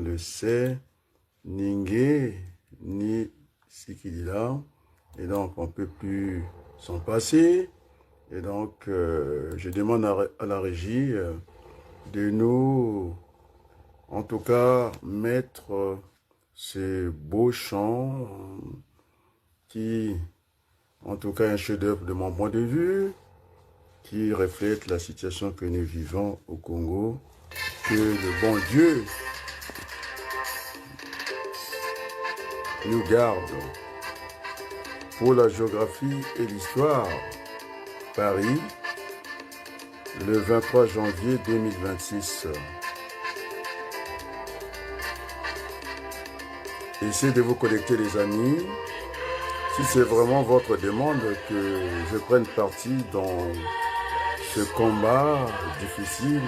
le sait, Ningué, ni Sikidila. Et donc, on ne peut plus s'en passer. Et donc, je demande à la régie de nous, en tout cas, mettre ces beaux chants qui, en tout cas, un chef-d'œuvre de mon point de vue, qui reflète la situation que nous vivons au Congo. Que le bon Dieu nous garde pour la géographie et l'histoire. Paris, le 23 janvier 2026. Essayez de vous connecter, les amis. Si c'est vraiment votre demande que je prenne partie dans ce combat difficile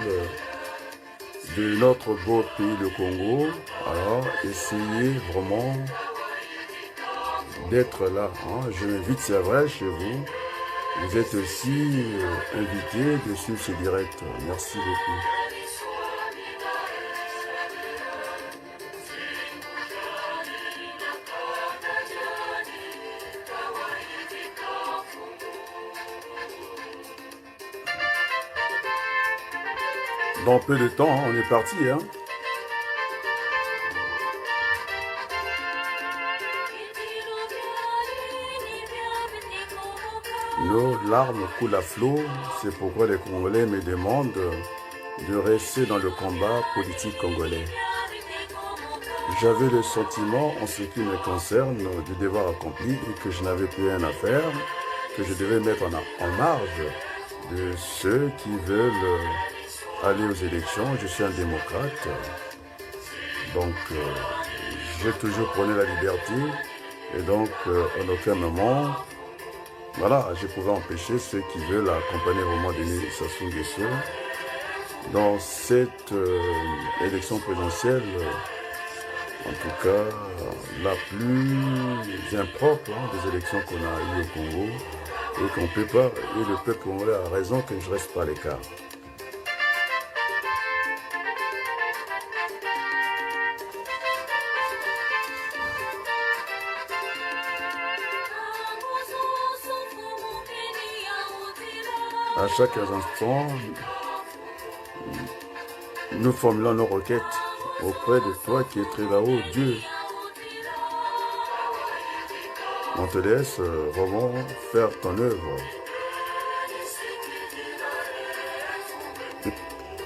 de notre beau pays, le Congo, alors essayez vraiment d'être là. Hein. Je m'invite, c'est vrai, chez vous. Vous êtes aussi invités de suivre ce direct. Merci beaucoup. Dans peu de temps, on est parti. Hein. Nos larmes coulent à flot. C'est pourquoi les Congolais me demandent de rester dans le combat politique congolais. J'avais le sentiment, en ce qui me concerne, du devoir accompli et que je n'avais plus rien à faire, que je devais mettre en marge de ceux qui veulent aller aux élections. Je suis un démocrate, donc j'ai toujours prôné la liberté et donc en aucun moment, voilà, je pouvais empêcher ceux qui veulent accompagner au moment donné Sassou Nguesso dans cette élection présidentielle, en tout cas la plus impropre des élections qu'on a eues au Congo et qu'on ne peut pas, et le peuple congolais a raison que je ne reste pas à l'écart. À chaque instant, nous formulons nos requêtes auprès de toi qui es très là-haut, Dieu. On te laisse vraiment faire ton œuvre.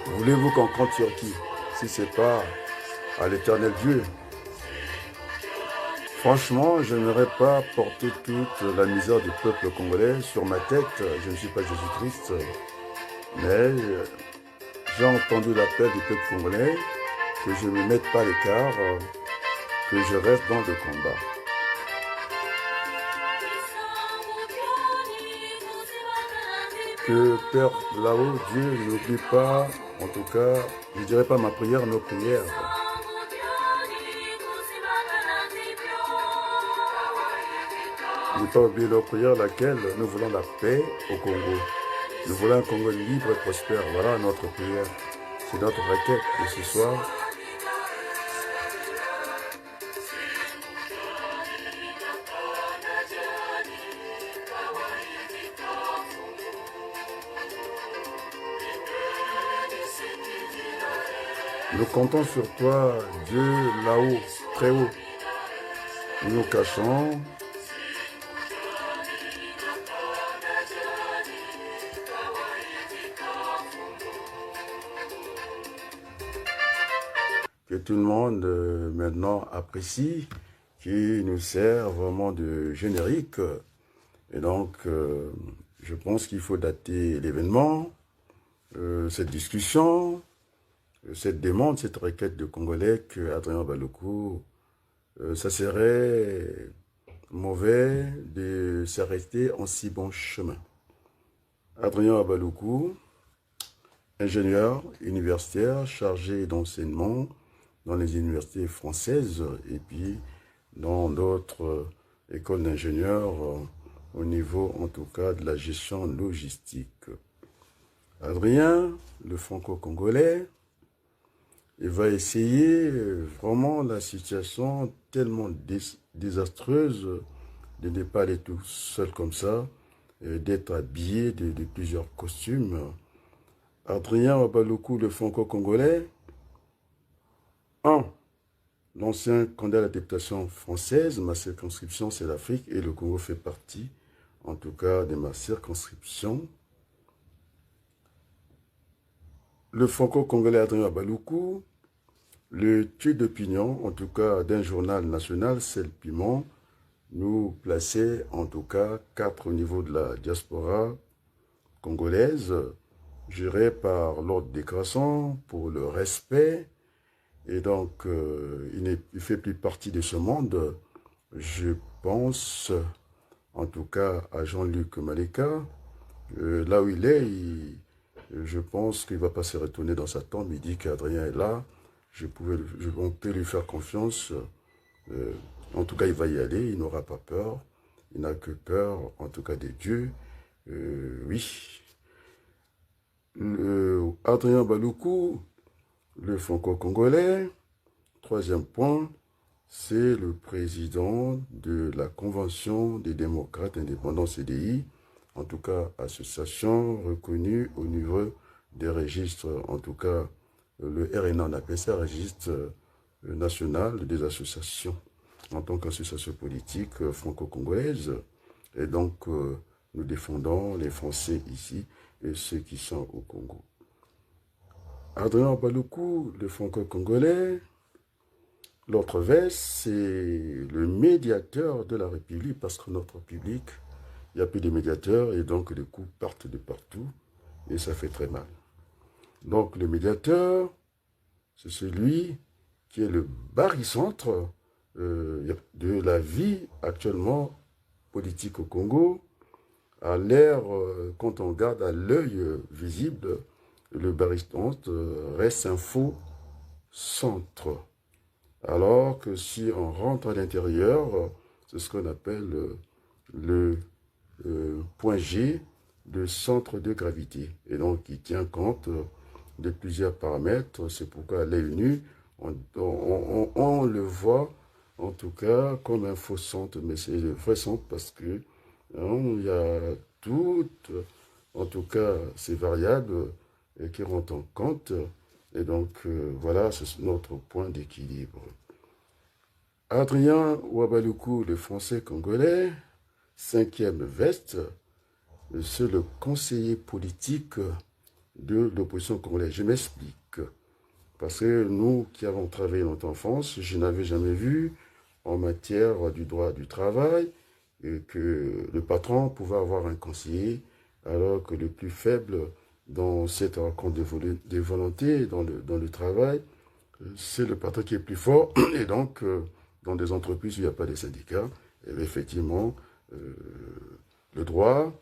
Voulez-vous qu'on compte sur qui, si ce n'est pas à l'éternel Dieu? Franchement, je n'aimerais pas porter toute la misère du peuple congolais sur ma tête. Je ne suis pas Jésus-Christ, mais j'ai entendu l'appel du peuple congolais que je ne me mette pas à l'écart, que je reste dans le combat. Que Père là-haut, Dieu n'oublie pas, en tout cas, je ne dirais pas ma prière, nos prières. Ne pas oublier leur prière, laquelle nous voulons la paix au Congo. Nous voulons un Congo libre et prospère. Voilà notre prière. C'est notre requête de ce soir. Nous comptons sur toi, Dieu, là-haut, très haut. Nous nous cachons. Que tout le monde maintenant apprécie, qui nous sert vraiment de générique. Et donc, je pense qu'il faut dater l'événement, cette discussion, cette demande, cette requête de Congolais que Adrien Baluku, ça serait mauvais de s'arrêter en si bon chemin. Adrien Baluku, ingénieur universitaire chargé d'enseignement dans les universités françaises et puis dans d'autres écoles d'ingénieurs au niveau en tout cas de la gestion logistique. Adrien, le franco-congolais, Il va essayer vraiment la situation tellement désastreuse de ne pas aller tout seul comme ça, d'être habillé de plusieurs costumes. Adrien Wabaluku, le franco-congolais, un, l'ancien candidat à la députation française, ma circonscription c'est l'Afrique et le Congo fait partie, en tout cas, de ma circonscription. Le franco-congolais Adrien Wabaluku, le tueur d'opinion, en tout cas d'un journal national, c'est le Piment, nous plaçait en tout cas 4 au niveau de la diaspora congolaise, gérée par l'ordre décroissant pour le respect. Et donc, il ne fait plus partie de ce monde. Je pense, en tout cas, à Jean-Luc Maleka. Là où il est, je pense qu'il ne va pas se retourner dans sa tombe. Il dit qu'Adrien est là. On peut lui faire confiance. En tout cas, il va y aller. Il n'aura pas peur. Il n'a que peur, en tout cas, des dieux. Oui. Adrien Wabaluku, le franco-congolais. Troisième point, c'est le président de la Convention des démocrates indépendants CDI, en tout cas association reconnue au niveau des registres, en tout cas le RNA, on appelle ça registre national des associations, en tant qu'association politique franco-congolaise. Et donc, nous défendons les Français ici et ceux qui sont au Congo. Adrien Wabaluku, le franco-congolais. L'autre veste, c'est le médiateur de la République, parce que notre public, il n'y a plus de médiateurs, et donc les coups partent de partout, et ça fait très mal. Donc le médiateur, c'est celui qui est le barycentre de la vie actuellement politique au Congo. À l'ère, quand on regarde à l'œil visible, le barycentre reste un faux centre. Alors que si on rentre à l'intérieur, c'est ce qu'on appelle le point G, le centre de gravité. Et donc, il tient compte de plusieurs paramètres. C'est pourquoi à l'œil nu, on le voit en tout cas comme un faux centre, mais c'est le vrai centre parce que il y a toutes, en tout cas, ces variables qui rentrent en compte. Et donc, voilà, c'est notre point d'équilibre. Adrien Wabaluku, le français congolais, 5e veste, c'est le conseiller politique de l'opposition congolaise. Je m'explique. Parce que nous qui avons travaillé dans notre enfance, je n'avais jamais vu en matière du droit du travail que le patron pouvait avoir un conseiller, alors que le plus faible dans cette rencontre de volonté dans le travail, c'est le patron qui est plus fort. Et donc, dans des entreprises où il n'y a pas de syndicats, effectivement, le droit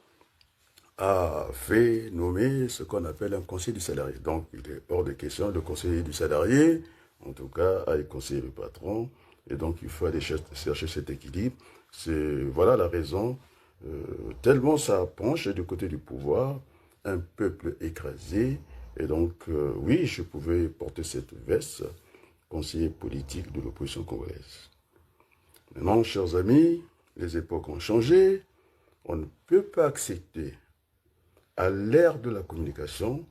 a fait nommer ce qu'on appelle un conseiller du salarié. Donc, il est hors de question, le conseiller du salarié, en tout cas, a conseillé le patron. Et donc, il faut aller chercher cet équilibre. C'est, voilà la raison. Tellement ça penche du côté du pouvoir, un peuple écrasé. Et donc, oui, je pouvais porter cette veste, conseiller politique de l'opposition congolaise. Maintenant, chers amis, les époques ont changé. On ne peut pas accepter, à l'ère de la communication,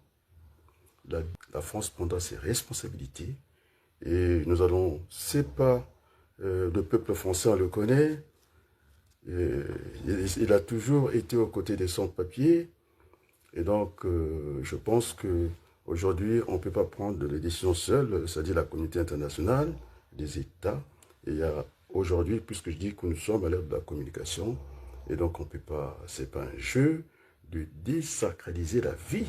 la France prendra ses responsabilités. Et nous allons, c'est pas le peuple français, on le connaît. Il a toujours été aux côtés des sans-papiers. Et donc, je pense qu'aujourd'hui, on ne peut pas prendre les décisions seules, c'est-à-dire la communauté internationale, les États. Et il y a aujourd'hui, puisque je dis que nous sommes à l'ère de la communication, et donc on ne peut pas, c'est pas un jeu de désacraliser la vie.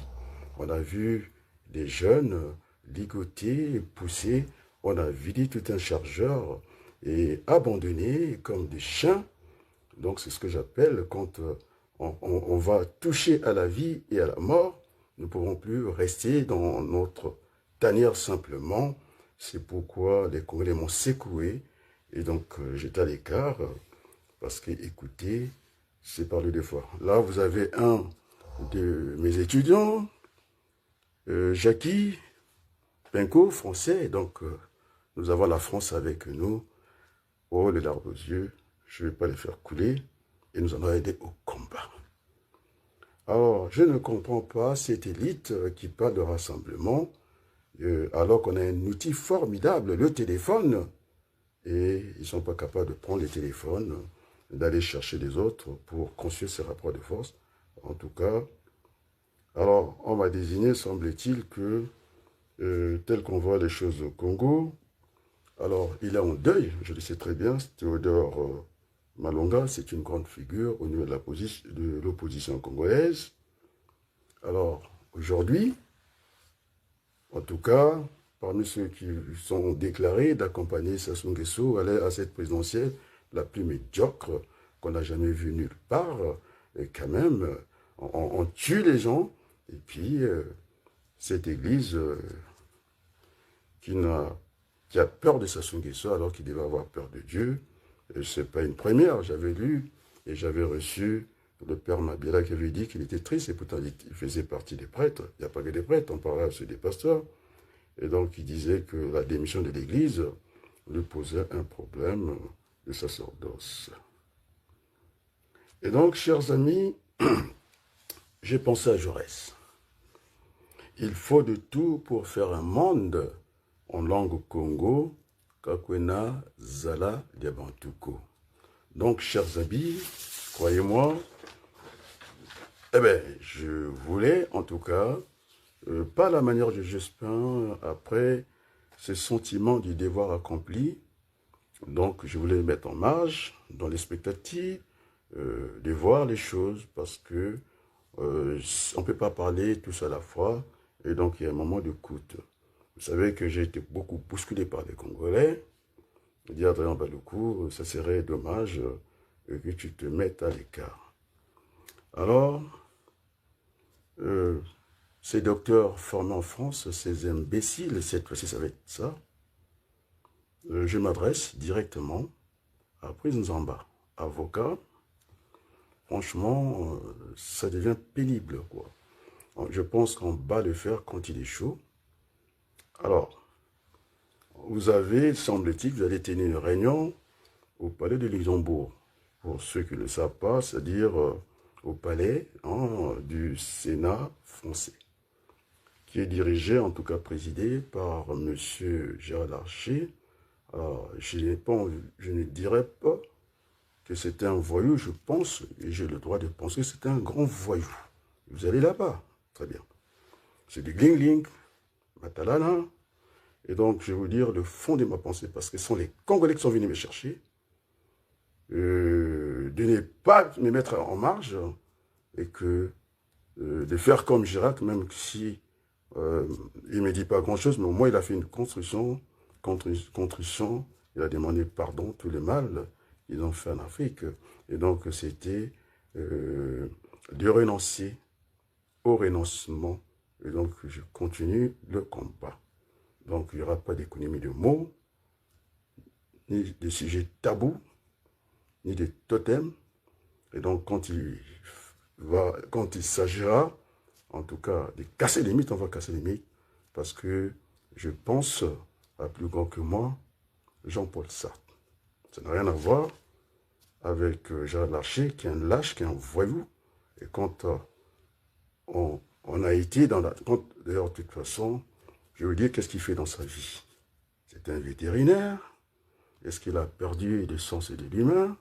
On a vu des jeunes ligotés, poussés, on a vidé tout un chargeur et abandonnés comme des chiens. Donc c'est ce que j'appelle quand on va toucher à la vie et à la mort, nous ne pourrons plus rester dans notre tanière simplement. C'est pourquoi les Congolais m'ont secoué et donc j'étais à l'écart parce que écoutez, c'est parler des fois. Là, vous avez un de mes étudiants, Jackie, Pinko, français, donc nous avons la France avec nous. Oh, les larmes aux yeux, je ne vais pas les faire couler et nous allons aider au combat. Alors, je ne comprends pas cette élite qui parle de rassemblement alors qu'on a un outil formidable, le téléphone, et ils ne sont pas capables de prendre le téléphone, d'aller chercher les autres pour construire ces rapports de force. En tout cas, alors on m'a désigné, semble-t-il, que tel qu'on voit les choses au Congo, alors il est en deuil, je le sais très bien, Théodore Malonga, c'est une grande figure au niveau de l'opposition congolaise. Alors, aujourd'hui, en tout cas, parmi ceux qui sont déclarés d'accompagner Sassou Nguesso à cette présidentielle la plus médiocre qu'on n'a jamais vue nulle part, et quand même, on tue les gens, et puis cette église qui a peur de Sassou Nguesso alors qu'il devait avoir peur de Dieu, ce n'est pas une première, j'avais lu et j'avais reçu le père Mabiala qui avait dit qu'il était triste, et pourtant il faisait partie des prêtres. Il n'y a pas que des prêtres, on parlait aussi des pasteurs. Et donc il disait que la démission de l'Église lui posait un problème de sacerdoce. Et donc, chers amis, j'ai pensé à Jaurès. Il faut de tout pour faire un monde en langue Congo, Kakwena, Zala, Diabantuko. Donc, chers amis, croyez-moi, eh bien, je voulais, en tout cas, pas la manière de Jospin, après ce sentiment du devoir accompli, donc je voulais mettre en marge, dans l'expectative, de voir les choses, parce que on ne peut pas parler tous à la fois, et donc il y a un moment d'écoute. Vous savez que j'ai été beaucoup bousculé par les Congolais. Je dis à Adrien Baloukou, ça serait dommage que tu te mettes à l'écart. Alors, ces docteurs formés en France, ces imbéciles, cette fois-ci ça va être ça, je m'adresse directement à Prince Nzamba, avocat. Franchement, ça devient pénible, quoi. Je pense qu'on bat le fer quand il est chaud. Alors, vous avez, semble-t-il, vous allez tenir une réunion au palais de Luxembourg. Pour ceux qui ne le savent pas, c'est-à-dire au palais du Sénat français, qui est dirigé, en tout cas présidé, par M. Gérard Larcher. Alors, je ne dirais pas que c'était un voyou, je pense, et j'ai le droit de penser que c'était un grand voyou. Vous allez là-bas, très bien. C'est du gling-gling, matalana. Et donc, je vais vous dire le fond de ma pensée, parce que ce sont les Congolais qui sont venus me chercher, de ne pas me mettre en marge, et que de faire comme Girac, même si il ne me dit pas grand-chose, mais au moins il a fait une contrition, il a demandé pardon, tout le mal qu'ils ont fait en Afrique. Et donc, c'était de renoncer au renoncement. Et donc, je continue le combat. Donc, il n'y aura pas d'économie de mots, ni de sujets tabous, ni de totems. Et donc, quand il s'agira, en tout cas, de casser les mythes, on va casser les mythes, parce que je pense, à plus grand que moi, Jean-Paul Sartre. Ça n'a rien à voir avec Gérard Larcher, qui est un lâche, qui est un voyou. Et quand on a été dans la... D'ailleurs, de toute façon, je vais vous dire qu'est-ce qu'il fait dans sa vie. C'est un vétérinaire. Est-ce qu'il a perdu le sens de l'humain?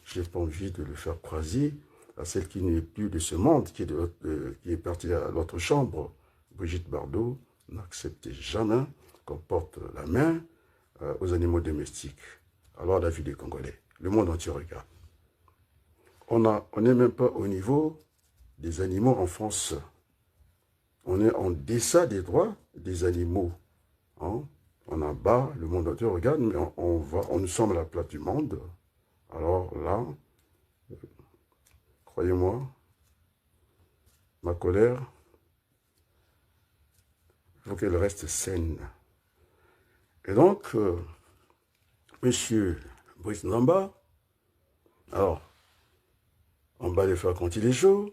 Je n'ai pas envie de le faire croiser à celle qui n'est plus de ce monde, qui est partie à l'autre chambre. Brigitte Bardot n'acceptait jamais qu'on porte la main aux animaux domestiques. Alors la vie des Congolais, le monde entier regarde. On n'est même pas au niveau des animaux en France. On est en deçà des droits des animaux. Hein? On en bas, le monde entier regarde, mais nous sommes à la place du monde. Alors là, croyez-moi, ma colère, il faut qu'elle reste saine. Et donc, monsieur Brice Nzamba, alors, en bas de faire quand il est chaud,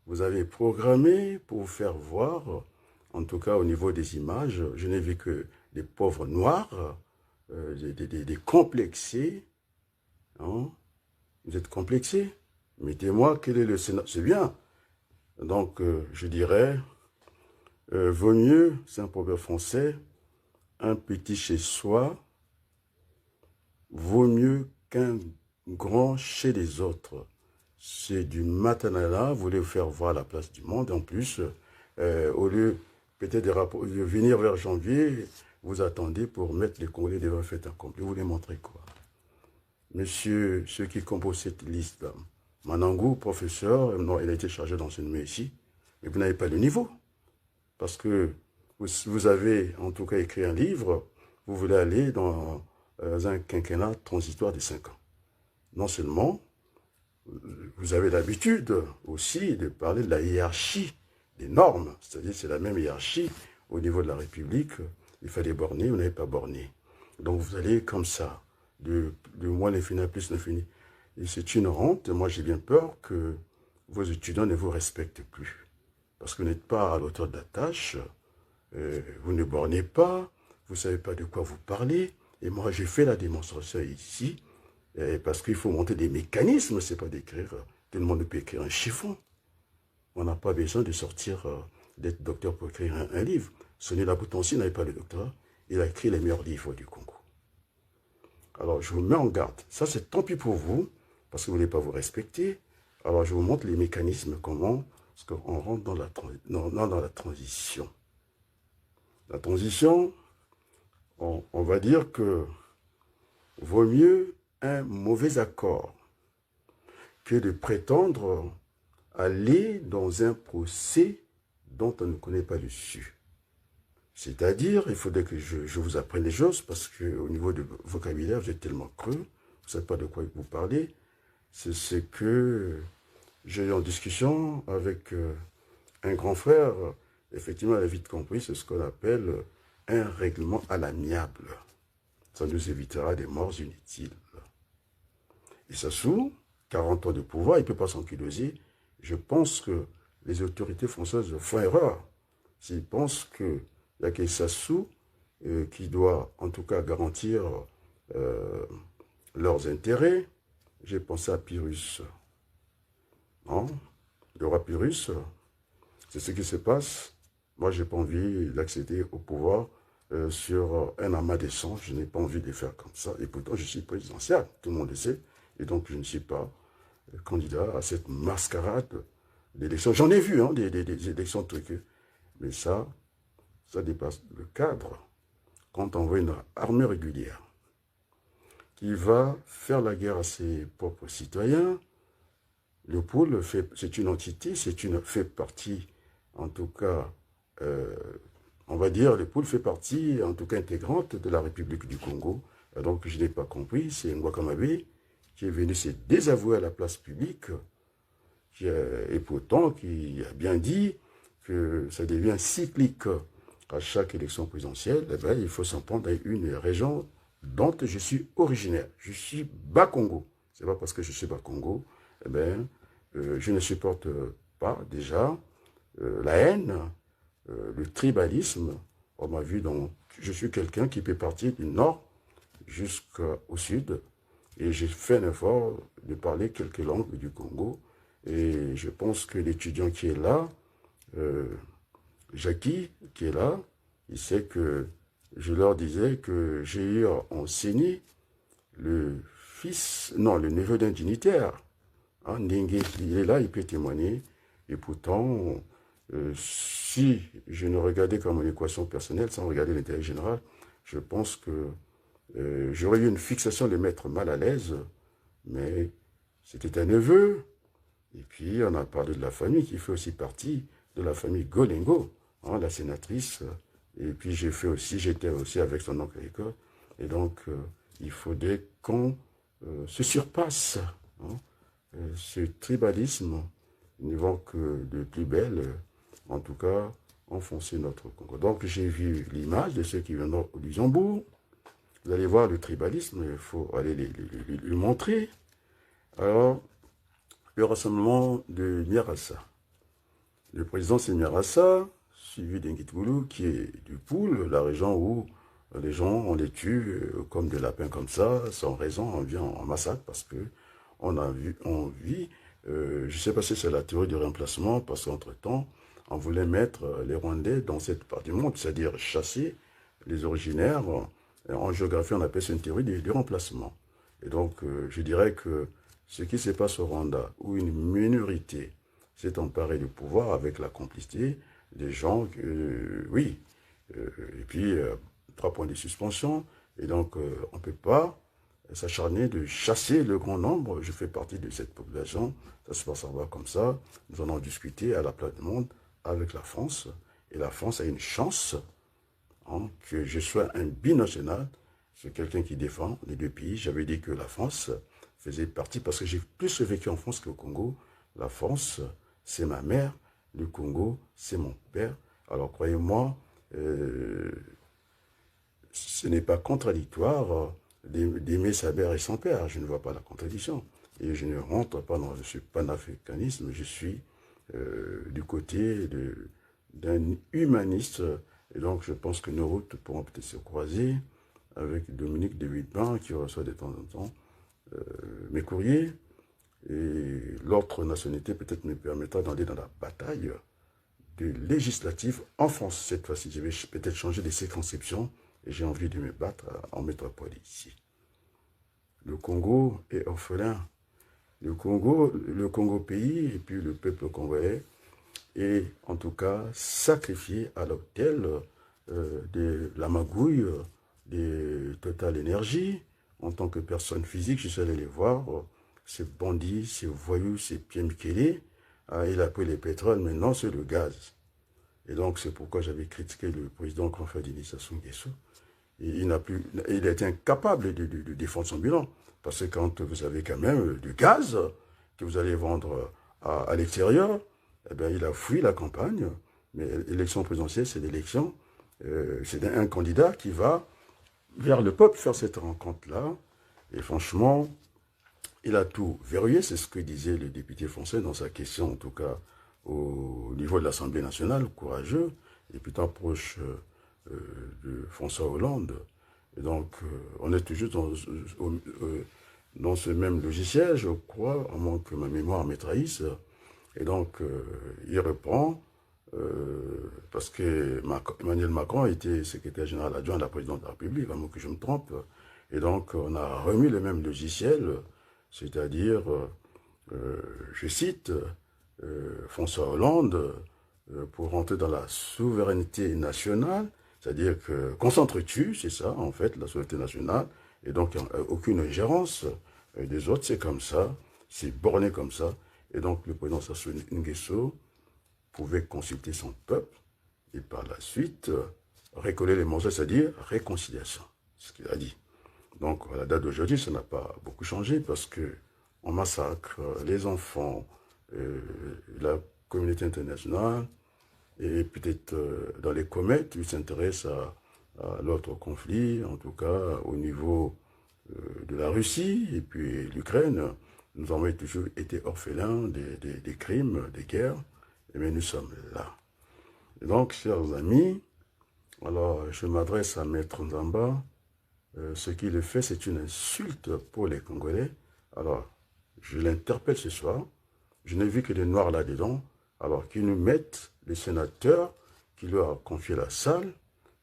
vous avez programmé pour faire voir en tout cas au niveau des images, je n'ai vu que des pauvres noirs, des complexés. Hein? Vous êtes complexés? Mettez-moi quel est le Sénat. C'est bien. Donc, je dirais, vaut mieux, c'est un proverbe français, un petit chez soi vaut mieux qu'un grand chez les autres. C'est du matin-là, vous voulez vous faire voir la place du monde. En plus, au lieu peut-être de venir vers janvier, vous attendez pour mettre les Congolais devant fait accompli. Vous voulez montrer quoi? Monsieur, ceux qui composent cette liste, Manangou, professeur, non, il a été chargé d'enseignement ici, mais vous n'avez pas le niveau. Parce que vous avez en tout cas écrit un livre, vous voulez aller dans un quinquennat transitoire de 5 ans. Non seulement, vous avez l'habitude aussi de parler de la hiérarchie des normes, c'est-à-dire c'est la même hiérarchie au niveau de la République, il fallait borner, vous n'avez pas borné. Donc vous allez comme ça, de moins l'infini à plus l'infini. Et c'est une honte, moi j'ai bien peur que vos étudiants ne vous respectent plus. Parce que vous n'êtes pas à l'auteur de la tâche, vous ne bornez pas, vous ne savez pas de quoi vous parlez. Et moi, j'ai fait la démonstration ici, parce qu'il faut monter des mécanismes, c'est pas d'écrire. Tout le monde peut écrire un chiffon. On n'a pas besoin de sortir, d'être docteur pour écrire un livre. Sonny Laboutansi n'avait pas le doctorat, il a écrit les meilleurs livres du Congo. Alors, je vous mets en garde. Ça, c'est tant pis pour vous, parce que vous ne voulez pas vous respecter. Alors, je vous montre les mécanismes, comment, parce qu'on rentre dans la transition. La transition, on va dire que vaut mieux un mauvais accord que de prétendre aller dans un procès dont on ne connaît pas l'issue. C'est-à-dire, il faudrait que je vous apprenne les choses parce qu'au niveau du vocabulaire, vous êtes tellement creux, vous ne savez pas de quoi vous parlez. C'est ce que j'ai eu en discussion avec un grand frère. Effectivement, elle a vite compris, c'est ce qu'on appelle un règlement à l'amiable. Ça nous évitera des morts inutiles. Et Sassou, 40 ans de pouvoir, il ne peut pas s'enculoser. Je pense que les autorités françaises font erreur. S'ils pensent qu'il n'y a que Sassou qui doit en tout cas garantir leurs intérêts, j'ai pensé à Pyrrhus. Non? Le roi Pyrrhus, c'est ce qui se passe. Moi, je n'ai pas envie d'accéder au pouvoir sur un amas de sang. Je n'ai pas envie de le faire comme ça. Et pourtant, je suis présidentiel, tout le monde le sait. Et donc, je ne suis pas candidat à cette mascarade d'élections. J'en ai vu, hein, des élections truquées. Mais ça dépasse le cadre. Quand on voit une armée régulière qui va faire la guerre à ses propres citoyens, le pôle, c'est une entité, fait partie, en tout cas, on va dire, le pôle fait partie, en tout cas intégrante, de la République du Congo. Donc, je n'ai pas compris, c'est Ngouakamabe qui est venu se désavouer à la place publique, et pourtant qui a bien dit que ça devient cyclique à chaque élection présidentielle. Eh bien, il faut s'en prendre à une région dont je suis originaire. Je suis Bas-Congo. Ce n'est pas parce que je suis Bas-Congo, eh bien, je ne supporte pas déjà la haine, le tribalisme. On m'a vu, donc, je suis quelqu'un qui peut partir du nord jusqu'au sud. Et j'ai fait un effort de parler quelques langues du Congo. Et je pense que l'étudiant qui est là, Jackie, qui est là, il sait que je leur disais que j'ai eu enseigné le neveu d'un dignitaire. Hein, Ndenge, il est là, il peut témoigner. Et pourtant, si je ne regardais qu'à mon équation personnelle, sans regarder l'intérêt général, je pense que j'aurais eu une fixation de le mettre mal à l'aise, mais c'était un neveu. Et puis, on a parlé de la famille qui fait aussi partie de la famille Golengo, hein, la sénatrice. Et puis, j'étais aussi avec son oncle à l'école. Et donc, il faudrait qu'on se surpasse. Hein. Ce tribalisme ne vend que de plus belle, en tout cas, enfoncer notre Congo. Donc, j'ai vu l'image de ceux qui viennent au Luxembourg. Vous allez voir le tribalisme, il faut aller lui montrer. Alors, le rassemblement de Miarassa. Le président, c'est Miarassa, suivi d'Ingitboulou, qui est du Poul, la région où les gens, on les tue comme des lapins comme ça, sans raison, on vient en massacre parce que on vit, je ne sais pas si c'est la théorie du remplacement, parce qu'entre-temps, on voulait mettre les Rwandais dans cette partie du monde, c'est-à-dire chasser les originaires. En géographie, on appelle ça une théorie du remplacement. Et donc, je dirais que ce qui se passe au Rwanda, où une minorité s'est emparée du pouvoir avec la complicité des gens, oui, et puis 3 points de suspension, et donc on ne peut pas s'acharner de chasser le grand nombre. Je fais partie de cette population, ça se passera comme ça. Nous en avons discuté à la place du monde avec la France, et la France a une chance que je sois un binational, c'est quelqu'un qui défend les 2 pays. J'avais dit que la France faisait partie, parce que j'ai plus vécu en France qu'au Congo. La France, c'est ma mère, le Congo, c'est mon père. Alors croyez-moi, ce n'est pas contradictoire d'aimer sa mère et son père. Je ne vois pas la contradiction. Et je ne rentre pas dans ce panafricanisme, je suis du côté d'un humaniste. Et donc je pense que nos routes pourront peut-être se croiser avec Dominique de Villepin qui reçoit de temps en temps mes courriers. Et l'autre nationalité peut-être me permettra d'aller dans la bataille de législative en France. Cette fois-ci, je vais peut-être changer de circonscription et j'ai envie de me battre en métropole ici. Le Congo est orphelin. Le Congo pays et puis le peuple congolais est en tout cas sacrifié à l'autel de la magouille de Total Énergie. En tant que personne physique, je suis allé les voir. Ces bandits, ces voyous, ces Pierre Mikélé, il a pris le pétrole, maintenant c'est le gaz. Et donc c'est pourquoi j'avais critiqué le président Confadini Sassou Nguesso. Il a été incapable de défendre son bilan. Parce que quand vous avez quand même du gaz que vous allez vendre à l'extérieur, eh bien, il a fui la campagne. Mais l'élection présidentielle, c'est l'élection. C'est un candidat qui va vers le peuple faire cette rencontre-là. Et franchement, il a tout verrouillé. C'est ce que disait le député français dans sa question, en tout cas au niveau de l'Assemblée nationale, courageux, et puis tant proche de François Hollande. Et donc, on est toujours dans ce même logiciel, je crois, à moins que ma mémoire me trahisse. Et donc, il reprend, parce que Emmanuel Macron était secrétaire général adjoint de la présidence de la République, à moins que je me trompe. Et donc, on a remis le même logiciel, c'est-à-dire, je cite, François Hollande, pour rentrer dans la souveraineté nationale, c'est-à-dire que concentre-tu, c'est ça, en fait, la souveraineté nationale, et donc aucune ingérence des autres, c'est comme ça, c'est borné comme ça. Et donc le président Sassou Nguesso pouvait consulter son peuple, et par la suite, récoller les morceaux, c'est-à-dire réconciliation, ce qu'il a dit. Donc à la date d'aujourd'hui, ça n'a pas beaucoup changé, parce que on massacre les enfants, la communauté internationale, et peut-être dans les comètes, ils s'intéressent à l'autre conflit, en tout cas au niveau de la Russie et puis l'Ukraine. Nous avons toujours été orphelins des crimes, des guerres, mais nous sommes là. Et donc, chers amis, alors je m'adresse à Maître Nzamba. Ce qu'il fait, c'est une insulte pour les Congolais. Alors, je l'interpelle ce soir. Je n'ai vu que des noirs là-dedans. Alors qu'ils nous mettent les sénateurs qui leur a confié la salle.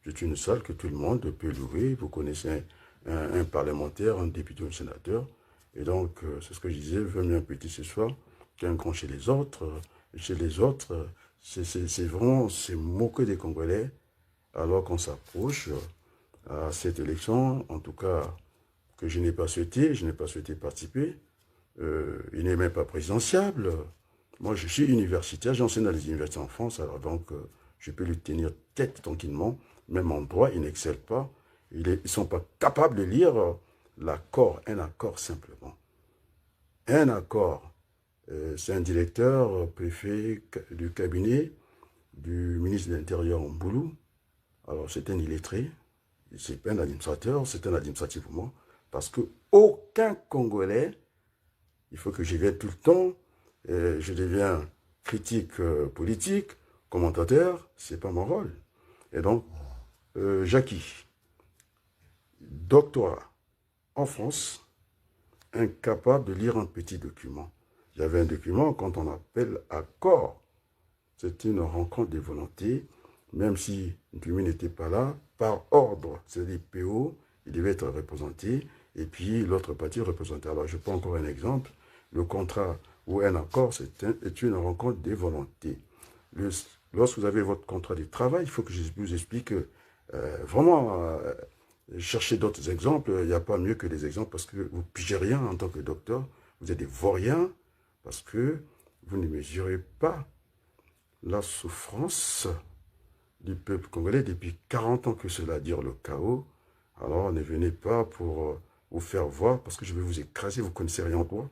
C'est une salle que tout le monde peut louer. Vous connaissez un parlementaire, un député, un sénateur. Et donc, c'est ce que je disais, vaut mieux un petit ce soir qu'un grand chez les autres. Chez les autres, c'est vraiment, c'est moquer des Congolais alors qu'on s'approche à cette élection, en tout cas, que je n'ai pas souhaité participer. Il n'est même pas présidentiable. Moi, je suis universitaire, j'enseigne dans les universités en France, alors donc je peux lui tenir tête tranquillement. Même en droit, ils n'excellent pas. Ils ne sont pas capables de lire l'accord, un accord simplement. Un accord, c'est un directeur préfet du cabinet du ministre de l'Intérieur en Boulou. Alors, c'est un illettré, c'est pas un administrateur, c'est un administratif pour moi, parce qu'aucun Congolais, il faut que j'y vienne tout le temps, je deviens critique politique, commentateur, c'est pas mon rôle. Et donc, Jackie, doctorat en France, incapable de lire un petit document. Il y avait un document quand on appelle accord. C'était une rencontre des volontés, même si Dumi n'était pas là, par ordre, c'est-à-dire PO, il devait être représenté, et puis l'autre partie représenté. Alors je prends encore un exemple, le contrat ou un accord, est une rencontre des volontés. Lorsque vous avez votre contrat de travail, il faut que je vous explique vraiment, chercher d'autres exemples, il n'y a pas mieux que des exemples parce que vous ne pigez rien en tant que docteur, vous êtes des vauriens parce que vous ne mesurez pas la souffrance du peuple congolais depuis 40 ans que cela dure le chaos. Alors ne venez pas pour vous faire voir parce que je vais vous écraser, vous ne connaissez rien de moi.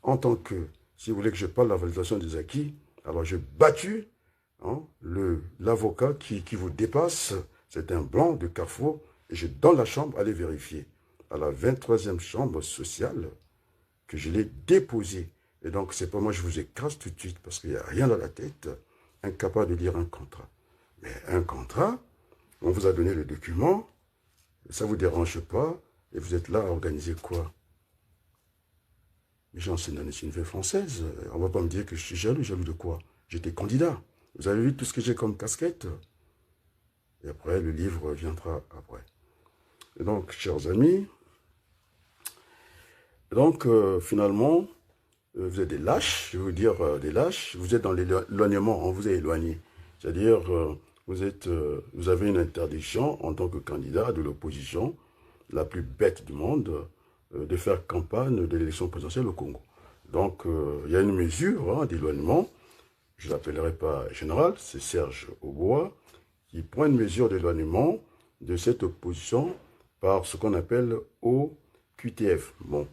En tant que, si vous voulez que je parle de la validation des acquis, alors je battu hein, l'avocat qui vous dépasse, c'est un blanc de Carrefour, et je donne la chambre, allez vérifier, à la 23e chambre sociale, que je l'ai déposé. Et donc, c'est pas moi, je vous écrase tout de suite, parce qu'il n'y a rien dans la tête, incapable de lire un contrat. Mais un contrat, on vous a donné le document, ça ne vous dérange pas, et vous êtes là à organiser quoi? Mais j'enseigne dans les universités françaises, on ne va pas me dire que je suis jaloux de quoi? J'étais candidat. Vous avez vu tout ce que j'ai comme casquette? Et après, le livre viendra après. Et donc, chers amis, donc finalement, vous êtes des lâches, je vais vous dire des lâches, vous êtes dans l'éloignement, on vous a éloigné. C'est-à-dire, vous avez une interdiction en tant que candidat de l'opposition, la plus bête du monde, de faire campagne de l'élection présidentielle au Congo. Donc, il y a une mesure hein, d'éloignement, je ne l'appellerai pas général, c'est Serge Aubois, qui prend une mesure d'éloignement de cette opposition par ce qu'on appelle OQTF. Bon,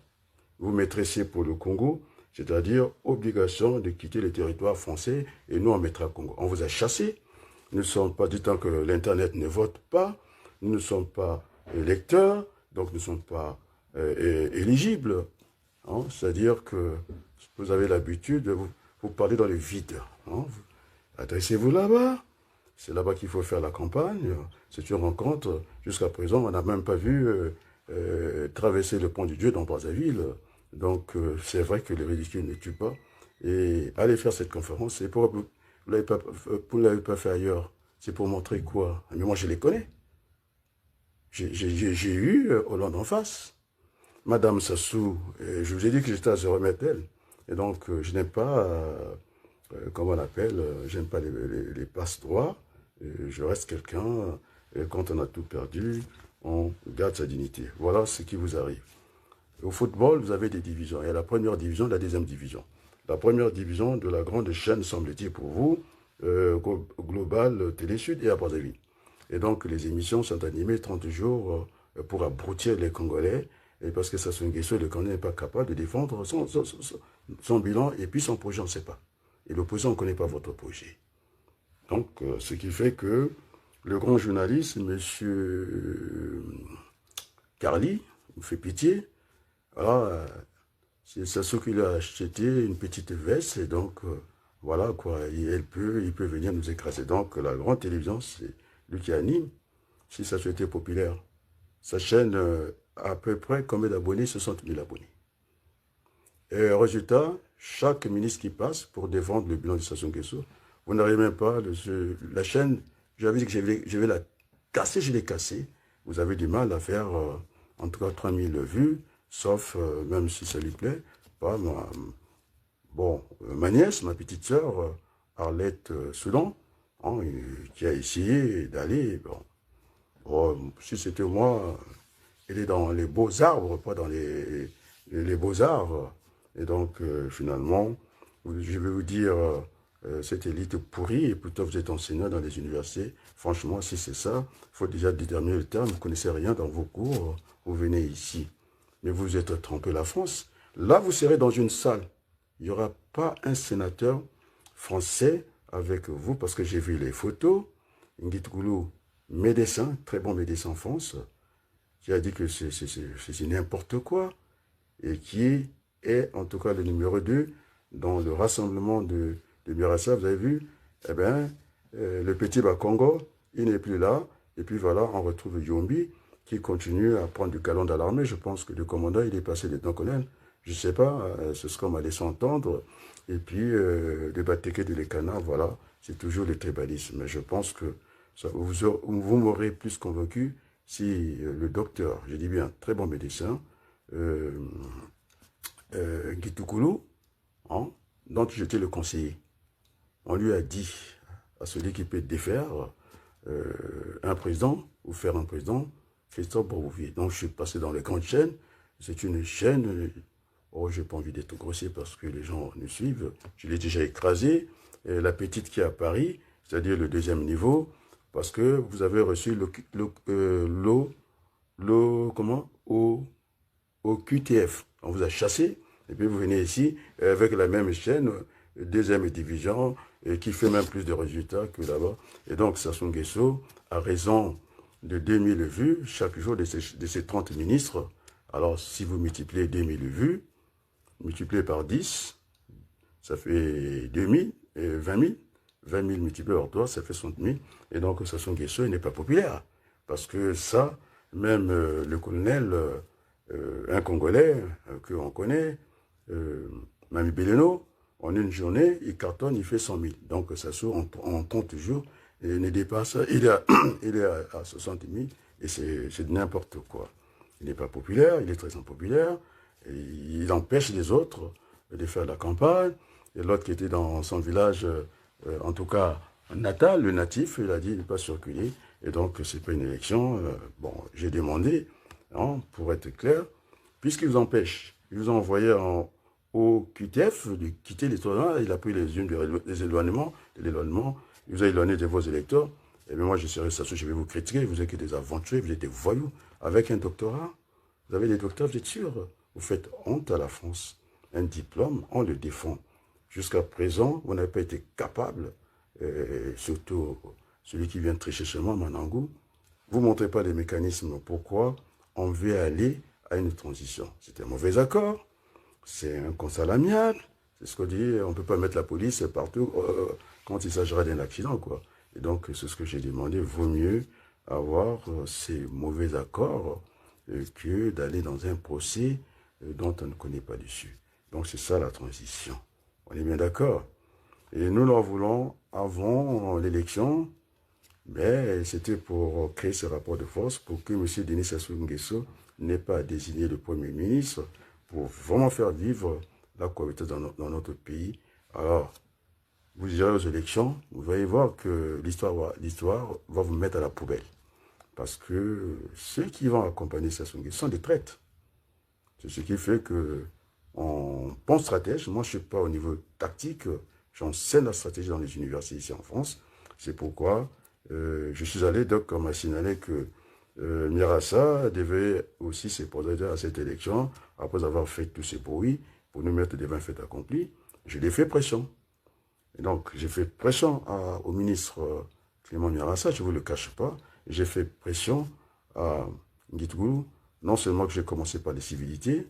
vous maîtrisez pour le Congo, c'est-à-dire obligation de quitter le territoire français et nous on mettra Congo. On vous a chassé, nous ne sommes pas, du temps que l'Internet ne vote pas, nous ne sommes pas électeurs, donc nous ne sommes pas éligibles. Hein, c'est-à-dire que vous avez l'habitude de vous parler dans le vide. Hein, adressez-vous là-bas. C'est là-bas qu'il faut faire la campagne. C'est une rencontre. Jusqu'à présent, on n'a même pas vu traverser le pont du Dieu dans Brazzaville. Donc, c'est vrai que le ridicule ne tue pas. Et aller faire cette conférence, c'est pour vous ne l'avez pas fait ailleurs. C'est pour montrer quoi? Mais moi, je les connais. J'ai eu Hollande en face. Madame Sassou, je vous ai dit que j'étais à 0 mètre d'elle. Et donc, je n'aime pas, comment on appelle, j'aime pas les passe-droits. Je reste quelqu'un, quand on a tout perdu, on garde sa dignité. Voilà ce qui vous arrive. Au football, vous avez des divisions. Il y a la première division, la deuxième division. La première division de la grande chaîne, semble-t-il pour vous, Global Télé Sud et à Brazzaville. Et donc, les émissions sont animées 30 jours pour abrutir les Congolais, et parce que Sassou Nguesso, le Congolais n'est pas capable de défendre son bilan et puis son projet, on ne sait pas. Et l'opposant, on ne connaît pas votre projet. Donc, ce qui fait que le grand journaliste, M. Carly, vous fait pitié, voilà, c'est Sassou qui lui a acheté une petite veste, et donc, voilà, quoi, il peut venir nous écraser. Donc, la grande télévision, c'est lui qui anime, si Sassou était populaire. Sa chaîne, à peu près, combien d'abonnés? 60 000 abonnés. Et résultat, chaque ministre qui passe pour défendre le bilan de Sassou Nguesso, vous n'arrivez même pas, la chaîne, j'avais dit que je vais la casser, je l'ai cassée. Vous avez du mal à faire, en tout cas, 3000 vues, sauf, même si ça lui plaît, pas ma nièce, ma petite sœur, Arlette Soudan, hein, qui a essayé d'aller, si c'était moi, elle est dans les beaux arbres, pas dans les beaux-arts. Et donc, finalement, je vais vous dire, cette élite pourrie, et plutôt vous êtes enseignant dans les universités. Franchement, si c'est ça, il faut déjà déterminer le terme. Vous ne connaissez rien dans vos cours, vous venez ici. Mais vous êtes trompé la France. Là, vous serez dans une salle. Il n'y aura pas un sénateur français avec vous, parce que j'ai vu les photos. Ngit Goulou, médecin, très bon médecin en France, qui a dit que c'est n'importe quoi, et qui est en tout cas le numéro 2 dans le rassemblement de Mirassa, vous avez vu, eh bien, le petit Bakongo, il n'est plus là. Et puis voilà, on retrouve Yombi qui continue à prendre du galon dans l'armée. Je pense que le commandant, il est passé de colonel. Je ne sais pas, c'est ce qu'on m'a laissé entendre. Et puis, le Bateke de l'Ekana, voilà, c'est toujours le tribalisme. Mais je pense que ça, vous m'aurez plus convaincu si le docteur, je dis bien, très bon médecin, Gitukulu, hein, dont j'étais le conseiller, on lui a dit à celui qui peut défaire un président ou faire un président, Christophe Bouvier. Donc je suis passé dans les grandes chaînes. C'est une chaîne. Oh, j'ai pas envie d'être grossier parce que les gens nous suivent. Je l'ai déjà écrasé. Et la petite qui est à Paris, c'est-à-dire le deuxième niveau, parce que vous avez reçu au QTF. On vous a chassé. Et puis vous venez ici avec la même chaîne, deuxième division, qui fait même plus de résultats que là-bas. Et donc Sassou Nguesso a raison de 2000 vues chaque jour de ces 30 ministres. Alors si vous multipliez 2000 vues, multiplié par 10, ça fait 2000, et 20 000. 20 000 multiplié par 3, ça fait 60 000. Et donc Sassou Nguesso n'est pas populaire. Parce que ça, même le colonel, un Congolais qu'on connaît, Mami Beleno, en une journée, il cartonne, il fait 100 000. Donc Sassou, on compte toujours, et ne dépasse, il est à 60 000, et c'est n'importe quoi. Il n'est pas populaire, il est très impopulaire, et il empêche les autres de faire la campagne. Et l'autre qui était dans son village, en tout cas natal, le natif, il a dit il n'est pas circulé. Et donc, ce n'est pas une élection. Bon, j'ai demandé, hein, pour être clair, puisqu'ils vous empêchent, ils vous ont envoyé au QTF de quitter les tournois, il a pris les unes des éloignements, il vous a éloigné de vos électeurs. Et bien moi, je serai Sassou, je vais vous critiquer, vous êtes que des aventuriers, vous êtes des voyous, avec un doctorat. Vous avez des docteurs, vous êtes sûr. Vous faites honte à la France. Un diplôme, on le défend. Jusqu'à présent, vous n'avez pas été capable, surtout celui qui vient tricher chez moi, Manangou, vous ne montrez pas les mécanismes. Pourquoi on veut aller à une transition? C'est un mauvais accord, c'est un constat amiable, c'est ce qu'on dit, on ne peut pas mettre la police partout quand il s'agira d'un accident, quoi. Et donc, c'est ce que j'ai demandé, vaut mieux avoir ces mauvais accords que d'aller dans un procès dont on ne connaît pas l'issue. Donc, c'est ça la transition. On est bien d'accord. Et nous l'en voulons avant l'élection, mais c'était pour créer ce rapport de force, pour que M. Denis Sassou Nguesso n'ait pas à désigner le Premier ministre, pour vraiment faire vivre la cohabitation dans notre pays. Alors, vous irez aux élections, vous allez voir que l'histoire va vous mettre à la poubelle. Parce que ceux qui vont accompagner Sassou Nguesso sont des traîtres. C'est ce qui fait que, en bon stratège, moi je ne suis pas au niveau tactique, j'enseigne la stratégie dans les universités ici en France. C'est pourquoi je suis allé, donc on m'a signalé que Mirassa devait aussi se présenter à cette élection, après avoir fait tous ces bruits, pour nous mettre devant un fait accompli. Je l'ai fait pression. Et donc, j'ai fait pression au ministre Clément Mirassa, je ne vous le cache pas. J'ai fait pression à Ngitgoulou. Non seulement que j'ai commencé par les civilités,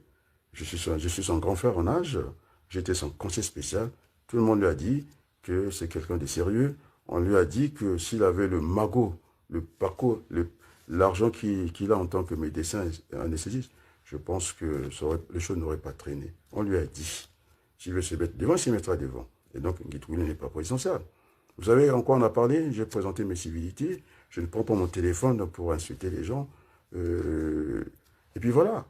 je suis son grand frère en âge, j'étais son conseiller spécial. Tout le monde lui a dit que c'est quelqu'un de sérieux. On lui a dit que s'il avait le magot, le parcours, l'argent qu'il a en tant que médecin anesthésiste, je pense que les choses n'auraient pas traîné. On lui a dit, s'il veut se mettre devant, il se mettra devant. Et donc, Ngitgoulou n'est pas présidentiel. Vous savez en quoi on a parlé? J'ai présenté mes civilités. Je ne prends pas mon téléphone pour insulter les gens. Et puis voilà.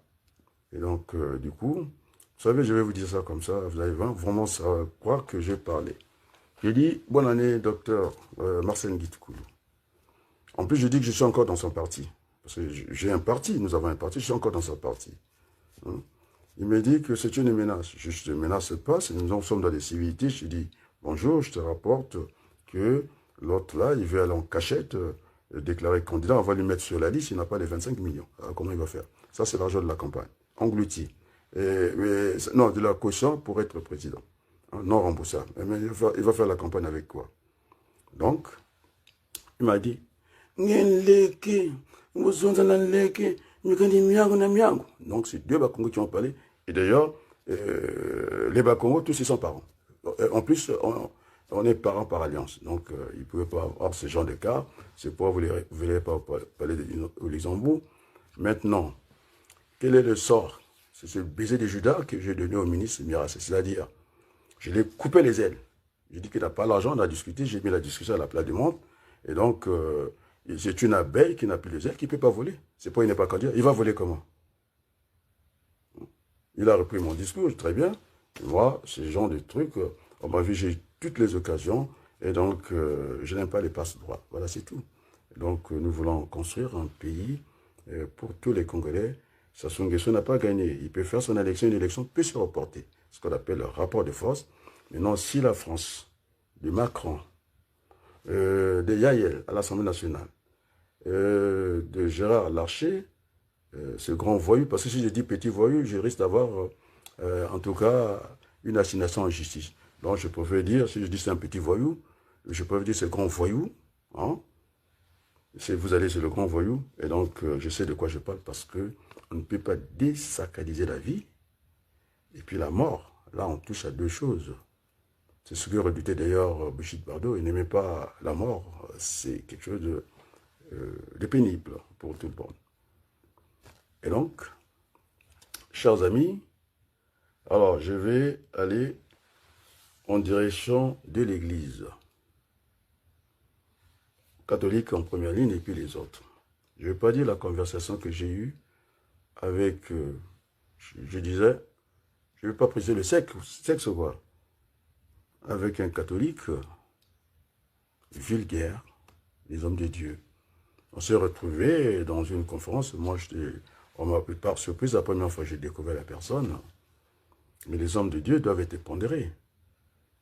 Et donc, du coup, vous savez, je vais vous dire ça comme ça. Vous allez vraiment croire que j'ai parlé. J'ai dit, bonne année, docteur Marcel Ngitgoulou. En plus, je dis que je suis encore dans son parti. Parce que j'ai un parti, nous avons un parti, je suis encore dans son parti. Hein? Il me dit que c'est une menace. Je ne menace pas, nous sommes dans des civilités. Je dis, bonjour, je te rapporte que l'autre là, il veut aller en cachette, déclarer candidat, on va lui mettre sur la liste, il n'a pas les 25 millions. Alors comment il va faire? Ça, c'est l'argent de la campagne. Englouti. Non, de la caution pour être président. Hein, non remboursable. Mais il va faire la campagne avec quoi? Donc, il m'a dit, donc, c'est deux Bakongo qui ont parlé. Et d'ailleurs, les Bakongo, tous ils sont parents. En plus, on est parents par alliance. Donc, il ne pouvait pas avoir ce genre de cas. C'est pourquoi vous ne voulez pas parler au Luxembourg. Maintenant, quel est le sort? C'est ce baiser de Judas que j'ai donné au ministre Miras. C'est-à-dire, je l'ai coupé les ailes. J'ai dit qu'il n'a pas l'argent, on a discuté, j'ai mis la discussion à la place du monde. Et donc, c'est une abeille qui n'a plus les ailes, qui ne peut pas voler. C'est pas, il n'est pas candidat. Il va voler comment? Il a repris mon discours, très bien. Moi, ce genre de trucs, on m'a vu, j'ai eu toutes les occasions. Et donc, je n'aime pas les passe-droits. Voilà, c'est tout. Donc, nous voulons construire un pays pour tous les Congolais. Sassou Nguesso n'a pas gagné. Il peut faire son élection, une élection peut se reporter. Ce qu'on appelle le rapport de force. Maintenant, si la France, de Macron, de Yael à l'Assemblée nationale, de Gérard Larcher, ce grand voyou, parce que si je dis petit voyou, je risque d'avoir, en tout cas, une assignation en justice. Donc, je préfère dire, si je dis c'est un petit voyou, je préfère dire c'est grand voyou. Hein? Vous allez sur le grand voyou, et donc, je sais de quoi je parle, parce que on ne peut pas désacraliser la vie, et puis la mort. Là, on touche à deux choses. C'est ce que redoutait d'ailleurs Brigitte Bardot. Il n'aimait pas la mort. C'est quelque chose de pénible pour tout le monde. Et donc, chers amis, alors je vais aller en direction de l'Église catholique en première ligne et puis les autres. Je ne vais pas dire la conversation que j'ai eue avec, je disais, je ne vais pas préciser le sexe quoi, avec un catholique vulgaire, les hommes de Dieu. On s'est retrouvés dans une conférence. Moi, on m'a pris par surprise la première fois que j'ai découvert la personne. Mais les hommes de Dieu doivent être pondérés.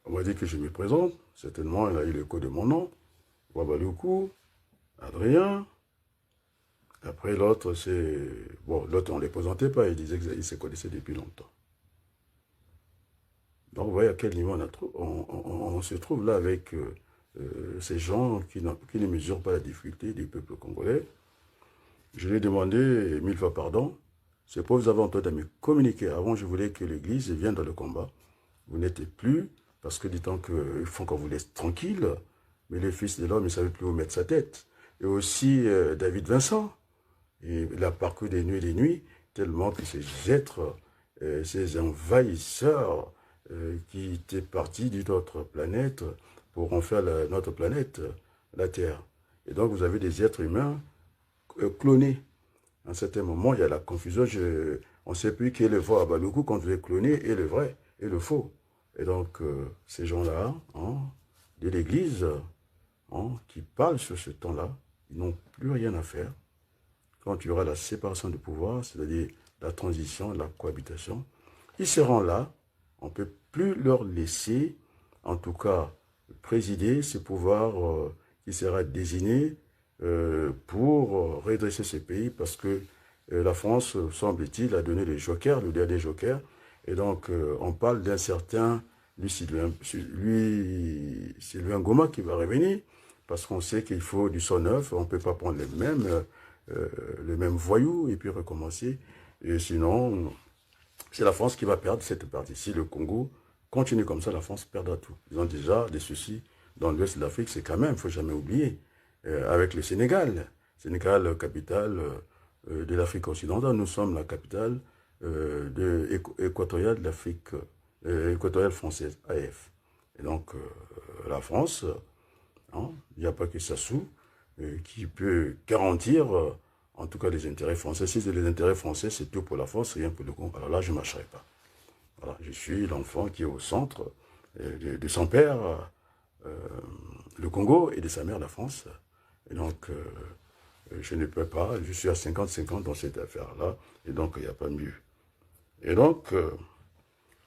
On m'a dit que je me présente. Certainement, il a eu l'écho de mon nom. Wabaloukou, Adrien. Après, l'autre, c'est... Bon, l'autre, on ne les présentait pas. Il disait qu'ils se connaissaient depuis longtemps. Donc, vous voyez à quel niveau on se trouve là avec ces gens qui ne mesurent pas la difficulté du peuple congolais. Je lui ai demandé 1000 fois pardon. C'est pour vous avez entendu à me communiquer. Avant, je voulais que l'Église vienne dans le combat. Vous n'êtes plus, parce que du temps qu'il faut qu'on vous laisse tranquille, mais le Fils de l'homme ne savait plus où mettre sa tête. Et aussi David Vincent. Et il a parcouru des nuits et des nuits, tellement que ces êtres, ces envahisseurs qui étaient partis d'une autre planète pour en faire notre planète, la Terre. Et donc, vous avez des êtres humains clonés. À un certain moment, il y a la confusion. On ne sait plus qui est le vrai Abaloukou quand vous êtes cloné et le vrai et le faux. Et donc, ces gens-là, hein, de l'Église, hein, qui parlent sur ce temps-là, ils n'ont plus rien à faire. Quand il y aura la séparation du pouvoir, c'est-à-dire la transition, la cohabitation, ils seront là. On ne peut plus leur laisser, en tout cas, présider ce pouvoir qui sera désigné pour redresser ce pays, parce que la France, semble-t-il, a donné le joker, le dernier joker, et donc on parle d'un certain Sylvain Goma qui va revenir, parce qu'on sait qu'il faut du sang neuf, on ne peut pas prendre le même voyou et puis recommencer, et sinon, c'est la France qui va perdre cette partie. Si le Congo continue comme ça, la France perdra tout. Ils ont déjà des soucis dans l'ouest de l'Afrique, c'est quand même, il ne faut jamais oublier. Avec le Sénégal, capitale de l'Afrique occidentale, nous sommes la capitale équatoriale de l'Afrique, équatoriale française, AF. Et donc, la France, hein, il n'y a pas que Sassou qui peut garantir, en tout cas, les intérêts français. Si c'est les intérêts français, c'est tout pour la France, rien pour le Congo. Alors là, je ne marcherai pas. Voilà, je suis l'enfant qui est au centre de son père, le Congo, et de sa mère, la France. Et donc, je ne peux pas, je suis à 50-50 dans cette affaire-là, et donc il n'y a pas mieux. Et donc,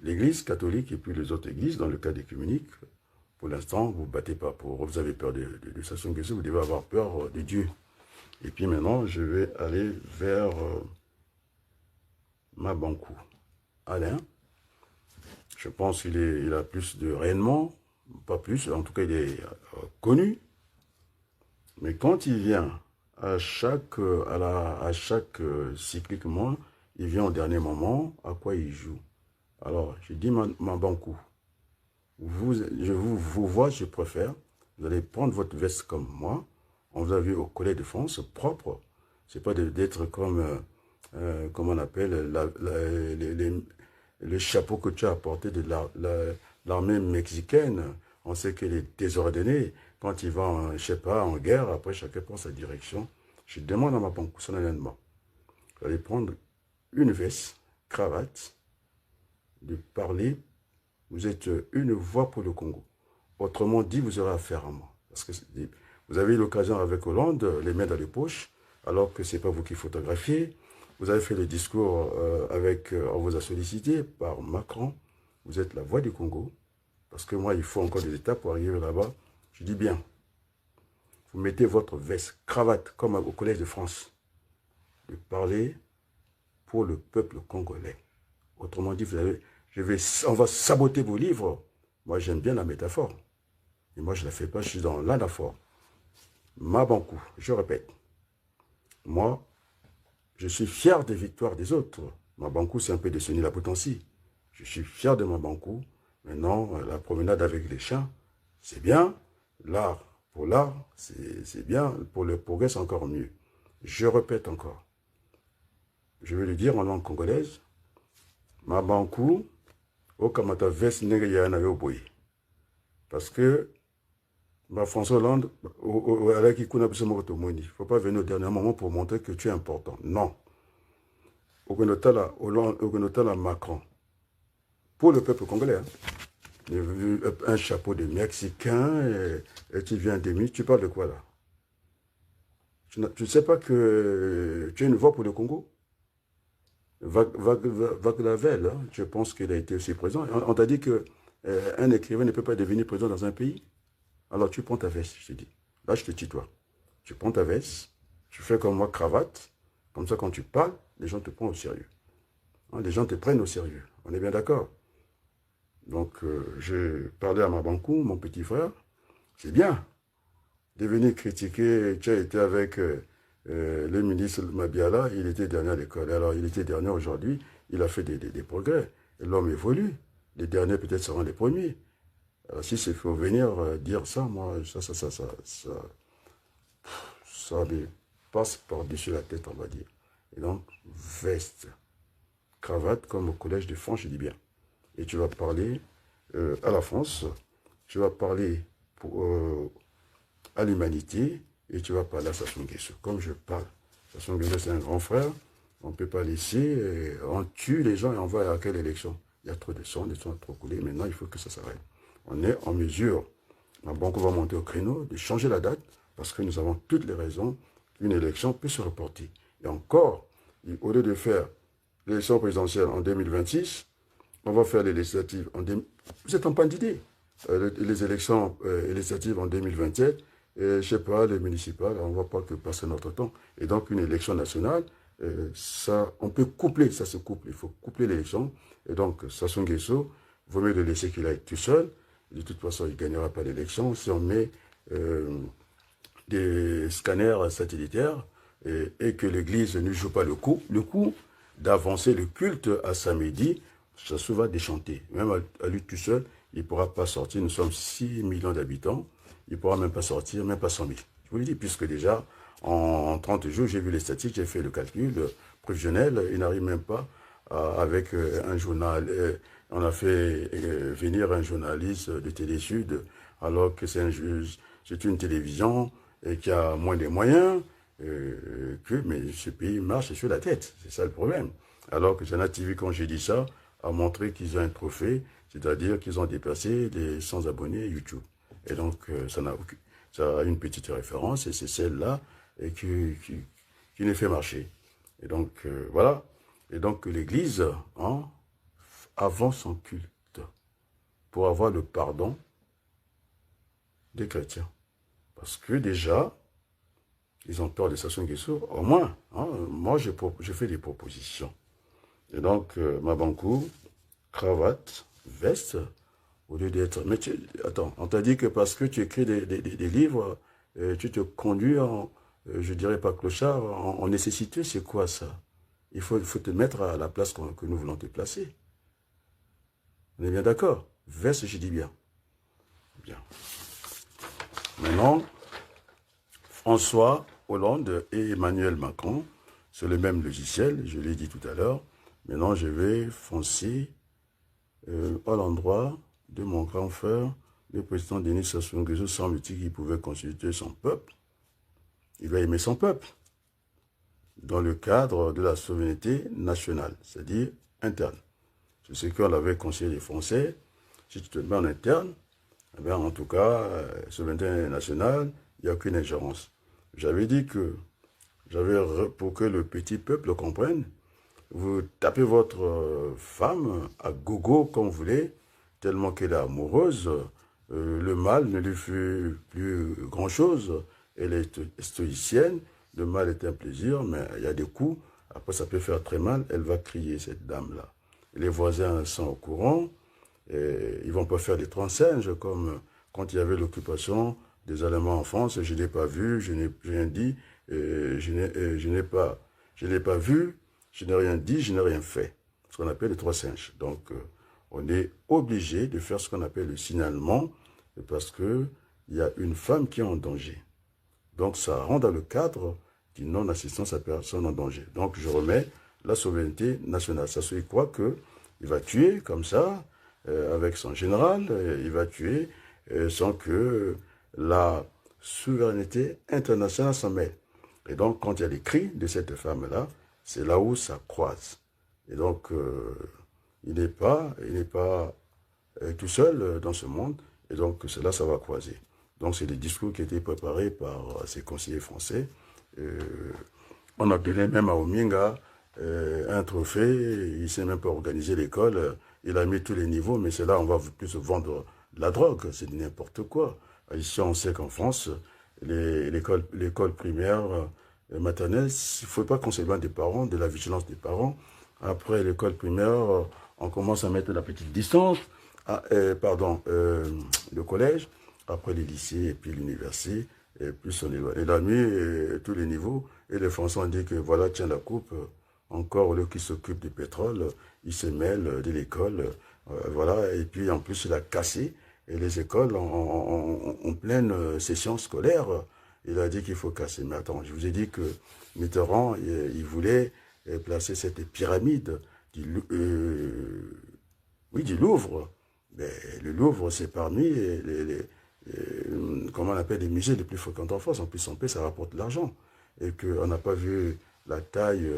l'Église catholique et puis les autres églises, dans le cas écuménique, pour l'instant, vous ne battez pas pour, vous avez peur de Sassou Nguesso, vous devez avoir peur de Dieu. Et puis maintenant, je vais aller vers Mabankou. Alain, je pense qu'il a plus de rayonnement, pas plus, en tout cas il est connu. Mais quand il vient à chaque cycliquement, il vient au dernier moment, à quoi il joue. Alors, je dis Mabankou, je vous vois, je préfère. Vous allez prendre votre veste comme moi. On vous a vu au Collège de France, propre. C'est pas d'être comme, comment on appelle, le chapeau que tu as apporté de l'armée mexicaine. On sait qu'elle est désordonnée. Quand ils vont, je sais pas, en guerre, après chacun prend sa direction. Je demande à ma banque, personnellement, vous allez prendre une veste, cravate, de parler. Vous êtes une voix pour le Congo. Autrement dit, vous aurez affaire à moi. Parce que vous avez eu l'occasion avec Hollande, les mains dans les poches, alors que ce n'est pas vous qui photographiez. Vous avez fait le discours on vous a sollicité par Macron. Vous êtes la voix du Congo. Parce que moi, il faut encore des étapes pour arriver là-bas. Je dis bien, vous mettez votre veste, cravate, comme au Collège de France, de parler pour le peuple congolais. Autrement dit, on va saboter vos livres. Moi, j'aime bien la métaphore. Et moi, je ne la fais pas, je suis dans l'anaphore. Mabankou, je répète. Moi, je suis fier des victoires des autres. Mabankou, c'est un peu de Sonny Lapotansi. Je suis fier de Mabankou. Maintenant, la promenade avec les chiens, c'est bien. L'art, c'est bien. Pour le progrès, c'est encore mieux. Je répète encore. Je vais le dire en langue congolaise. Mabankou, Okamata veste Negayana Yoboy. Parce que François Hollande, il ne faut pas venir au dernier moment pour montrer que tu es important. Non. Okonotala Macron. Pour le peuple congolais, hein. Un chapeau de Mexicain et tu viens des tu parles de quoi là? Tu ne sais pas que tu es une voix pour le Congo? Vaglavel, hein, je pense qu'il a été aussi présent. On t'a dit qu'un écrivain ne peut pas devenir président dans un pays. Alors tu prends ta veste, je te dis. Là, je te tutoie. Tu prends ta veste, tu fais comme moi, cravate. Comme ça, quand tu parles, les gens te prennent au sérieux. Hein, les gens te prennent au sérieux. On est bien d'accord? Donc, je parlais à Mabankou, mon petit frère. C'est bien de venir critiquer. Tu as été avec le ministre Mabiala, il était dernier à l'école. Alors, il était dernier aujourd'hui, il a fait des progrès. L'homme évolue. Les derniers, peut-être, seront les premiers. Alors, si c'est faut venir dire ça, moi, ça me passe par-dessus la tête, on va dire. Et donc, veste, cravate, comme au Collège de France, je dis bien. Et tu vas parler à la France, tu vas parler à l'humanité, et tu vas parler à Sassou Nguesso, comme je parle. Sassou Nguesso, c'est un grand frère, on ne peut pas laisser, on tue les gens et on va à quelle élection? Il y a trop de sang, les gens sont trop coulés, maintenant il faut que ça s'arrête. On est en mesure, la banque va monter au créneau, de changer la date, parce que nous avons toutes les raisons qu'une élection peut se reporter. Et encore, au lieu de faire l'élection présidentielle en 2026, on va faire les législatives en 2027. Vous êtes en panne d'idée. Les élections législatives en 2027, et, je ne sais pas, les municipales, on ne va pas que passer notre temps. Et donc, une élection nationale, ça, on peut coupler, ça se couple. Il faut coupler l'élection. Et donc, Sassou Nguesso, il vaut mieux le laisser qu'il aille tout seul. De toute façon, il ne gagnera pas l'élection. Si on met des scanners satellitaires et que l'Église ne joue pas le coup d'avancer le culte à samedi, ça se va déchanter. Même à lui tout seul, il ne pourra pas sortir. Nous sommes 6 millions d'habitants. Il ne pourra même pas sortir, même pas 100 000. Je vous le dis, puisque déjà, en 30 jours, j'ai vu les statistiques, j'ai fait le calcul prévisionnel. Il n'arrive même pas avec un journal. On a fait venir un journaliste de Télé-Sud, alors que c'est une télévision qui a moins de moyens, mais ce pays marche sur la tête. C'est ça le problème. Alors que Jana TV, quand j'ai dit ça, a montré qu'ils ont un trophée, c'est-à-dire qu'ils ont dépassé les 100 abonnés YouTube. Et donc, ça a une petite référence, et c'est celle-là qui les fait marcher. Et donc, voilà. Et donc, l'Église avance son culte pour avoir le pardon des chrétiens. Parce que déjà, ils ont peur de Sassou Nguesso. Au moins, moi, je fais des propositions. Et donc, Mabankou, cravate, veste, au lieu d'être... Mais attends, on t'a dit que parce que tu écris des livres, tu te conduis en, je dirais pas clochard, en nécessité, c'est quoi ça? Il faut te mettre à la place que nous voulons te placer. On est bien d'accord? Veste, je dis bien. Bien. Maintenant, François Hollande et Emmanuel Macron, c'est le même logiciel, je l'ai dit tout à l'heure. Maintenant, je vais foncer à l'endroit de mon grand frère, le président Denis Sassou Nguesso, semble-t-il qu'il pouvait consulter son peuple. Il va aimer son peuple dans le cadre de la souveraineté nationale, c'est-à-dire interne. C'est ce qu'on avait conseillé les Français. Si tu te mets en interne, eh bien, en tout cas, souveraineté nationale, il n'y a aucune ingérence. J'avais dit que, pour que le petit peuple comprenne, vous tapez votre femme à gogo comme vous voulez, tellement qu'elle est amoureuse, le mal ne lui fait plus grand-chose, elle est stoïcienne, le mal est un plaisir, mais il y a des coups, après ça peut faire très mal, elle va crier, cette dame-là. Les voisins sont au courant, et ils ne vont pas faire des transsinges comme quand il y avait l'occupation des Allemands en France, je n'ai pas vu, je n'ai rien dit, je n'ai pas vu, je n'ai rien dit, je n'ai rien fait. Ce qu'on appelle les trois singes. Donc, on est obligé de faire ce qu'on appelle le signalement parce qu'il y a une femme qui est en danger. Donc, ça rentre dans le cadre d'une non-assistance à personne en danger. Donc, je remets la souveraineté nationale. Ça se quoi que il va tuer comme ça, avec son général, il va tuer sans que la souveraineté internationale s'en mêle. Et donc, quand il y a les cris de cette femme-là, c'est là où ça croise. Et donc, il n'est pas tout seul dans ce monde. Et donc, cela, ça va croiser. Donc, c'est des discours qui étaient préparés par ces conseillers français. On a donné même à Ominga un trophée. Il ne s'est même pas organisé l'école. Il a mis tous les niveaux, mais c'est là où on va plus vendre de la drogue. C'est n'importe quoi. Ici, on sait qu'en France, l'école primaire, maternelle, il ne faut pas qu'on s'éloigne des parents, de la vigilance des parents. Après l'école primaire, on commence à mettre la petite distance. Le collège, après les lycées et puis l'université, et plus on éloigne. Il a mis tous les niveaux, et les Français ont dit que voilà, tiens la coupe, encore eux qui s'occupent du pétrole, ils se mêlent de l'école, voilà, et puis en plus il a cassé, et les écoles en pleine session scolaire, il a dit qu'il faut casser. Mais attends, je vous ai dit que Mitterrand, il voulait placer cette pyramide du Louvre. Mais le Louvre, c'est parmi comment on appelle, les musées les plus fréquentés en France. En plus, en paix, ça rapporte de l'argent. Et qu'on n'a pas vu la taille,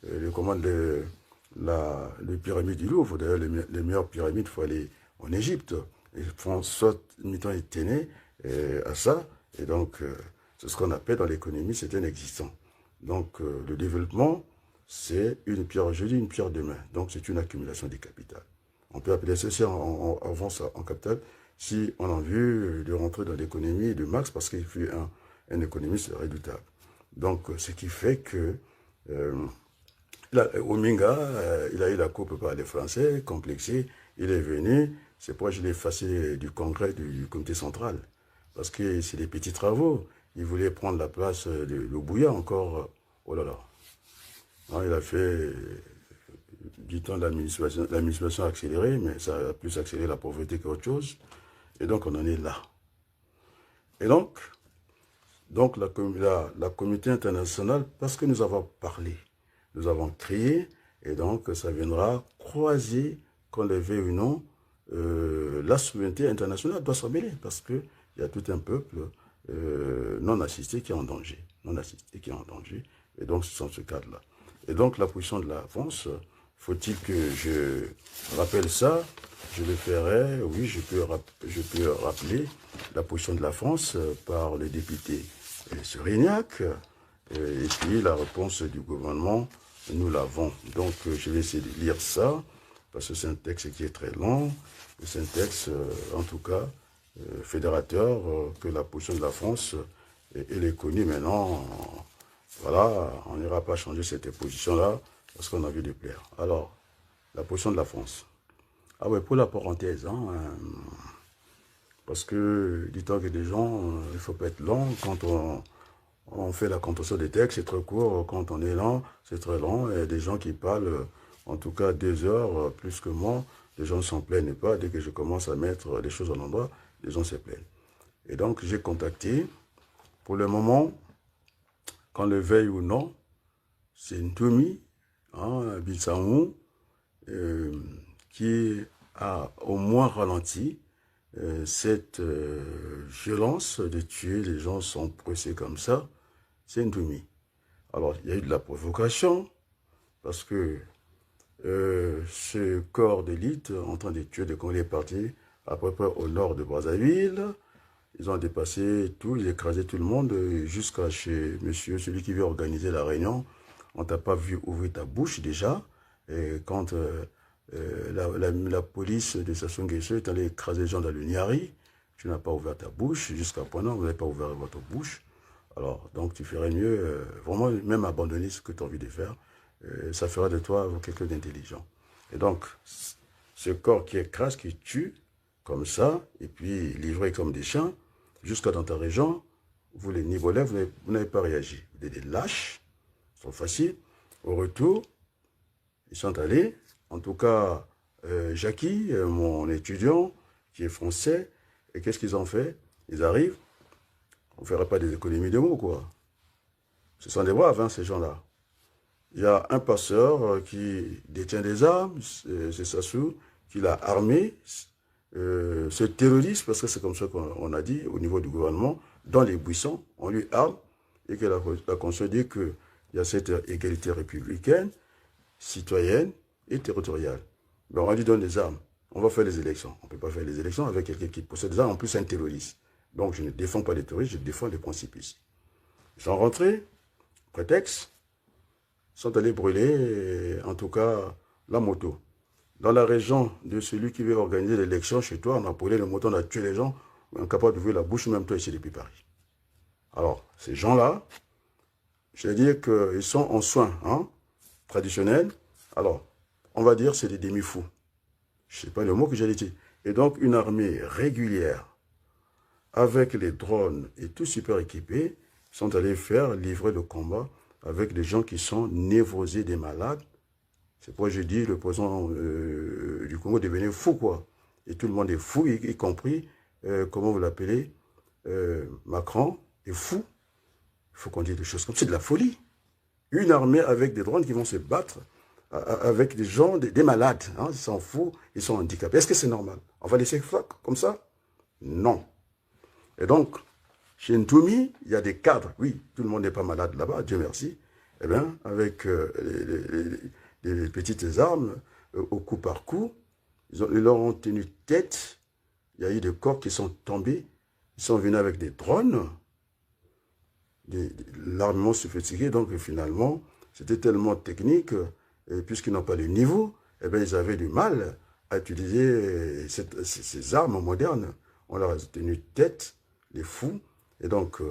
les pyramides du Louvre. D'ailleurs, les meilleures pyramides, il faut aller en Égypte. Et François Mitterrand était né à ça. Et donc, c'est ce qu'on appelle dans l'économie, c'est un existant. Donc, le développement, c'est une pierre aujourd'hui, une pierre demain. Donc, c'est une accumulation des capitales. On peut appeler ceci en avance en capital si on a envie de rentrer dans l'économie de Marx parce qu'il fut un économiste redoutable. Donc, ce qui fait que Ominga, il a eu la coupe par les Français, complexé, il est venu, c'est pourquoi je l'ai effacé du congrès du comité central. Parce que c'est des petits travaux. Il voulait prendre la place de Lobouya encore. Oh là là. Non, il a fait du temps de l'administration accélérée, mais ça a plus accéléré la pauvreté qu'autre chose. Et donc, on en est là. Et donc la communauté internationale, parce que nous avons parlé, nous avons crié, et donc ça viendra croiser, qu'on le veuille ou non, la souveraineté internationale doit s'en mêler, parce qu'il y a tout un peuple non assisté qui est en danger. Non assisté qui est en danger. Et donc, c'est dans ce cadre-là. Et donc, la position de la France, faut-il que je rappelle ça? Je le ferai, oui, je peux rappeler la position de la France par le député Serignac. Et puis, la réponse du gouvernement, nous l'avons. Donc, je vais essayer de lire ça, parce que c'est un texte qui est très long. C'est un texte, en tout cas, fédérateur, que la position de la France, elle est connue maintenant. Voilà, on n'ira pas changer cette position-là parce qu'on a vu de plaire. Alors, la position de la France. Ah ouais, pour la parenthèse, parce que du temps que des gens, il ne faut pas être long. Quand on fait la contention des textes, c'est très court. Quand on est lent, c'est très long. Et des gens qui parlent, en tout cas 2 heures, plus que moi, les gens ne s'en plaignent pas. Dès que je commence à mettre les choses en endroit, les gens se plaignent. Et donc, j'ai contacté. Pour le moment, qu'on le veuille ou non, c'est Ntoumi, Bitsamou, qui a au moins ralenti cette violence de tuer, les gens sont pressés comme ça, c'est Ntoumi. Alors, il y a eu de la provocation, parce que ce corps d'élite en train de tuer des Congolais partis à peu près au nord de Brazzaville, ils ont dépassé tout, ils ont écrasé tout le monde, jusqu'à chez monsieur, celui qui veut organiser la réunion. On t'a pas vu ouvrir ta bouche déjà, et quand la police de Sassou Nguesso est allée écraser les gens dans le Niari, tu n'as pas ouvert ta bouche, jusqu'à présent, vous n'avez pas ouvert votre bouche. Alors, donc tu ferais mieux, vraiment, même abandonner ce que tu as envie de faire, ça fera de toi quelqu'un d'intelligent. Et donc, ce corps qui écrase, qui tue, comme ça, et puis livré comme des chiens, jusqu'à dans ta région, vous les Nigolais, vous n'avez pas réagi. Vous êtes des lâches, ils sont faciles. Au retour, ils sont allés, en tout cas, Jackie, mon étudiant, qui est français, et qu'est-ce qu'ils ont fait? Ils arrivent, on ne ferait pas des économies de mots, quoi. Ce sont des braves, hein, ces gens-là. Il y a un passeur qui détient des armes, c'est Sassou, qui l'a armé, ce terroriste, parce que c'est comme ça qu'on a dit au niveau du gouvernement, dans les buissons, on lui arme, et que la Constitution dit qu'il y a cette égalité républicaine, citoyenne et territoriale. Ben, on lui donne des armes, on va faire les élections. On ne peut pas faire les élections avec quelqu'un qui possède des armes, en plus un terroriste. Donc je ne défends pas les terroristes, je défends les principistes. Ils sont rentrés, prétexte, sont allés brûler, en tout cas, la moto. Dans la région de celui qui veut organiser l'élection chez toi, on a brûlé le moto, on a tué les gens, incapable d'ouvrir la bouche, même toi ici depuis Paris. Alors, ces gens-là, je veux dire qu'ils sont en soins traditionnels. Alors, on va dire c'est des demi-fous. Je ne sais pas le mot que j'allais dire. Et donc, une armée régulière, avec les drones et tout super équipés, sont allés livrer le combat avec des gens qui sont névrosés, des malades. C'est pourquoi je dis le président du Congo est devenu fou, quoi. Et tout le monde est fou, y compris, comment vous l'appelez, Macron est fou. Il faut qu'on dise des choses comme ça. C'est de la folie. Une armée avec des drones qui vont se battre avec des gens, des malades. Hein, ils sont fous, ils sont handicapés. Est-ce que c'est normal? On va laisser faire comme ça? Non. Et donc, chez Ntoumi, il y a des cadres. Oui, tout le monde n'est pas malade là-bas, Dieu merci. Eh bien, avec des petites armes, au coup par coup, ils leur ont tenu tête. Il y a eu des corps qui sont tombés. Ils sont venus avec des drones, l'armement sophistiqué. Donc, finalement, c'était tellement technique, puisqu'ils n'ont pas le niveau, eh bien, ils avaient du mal à utiliser ces armes modernes. On leur a tenu tête, les fous. Et donc,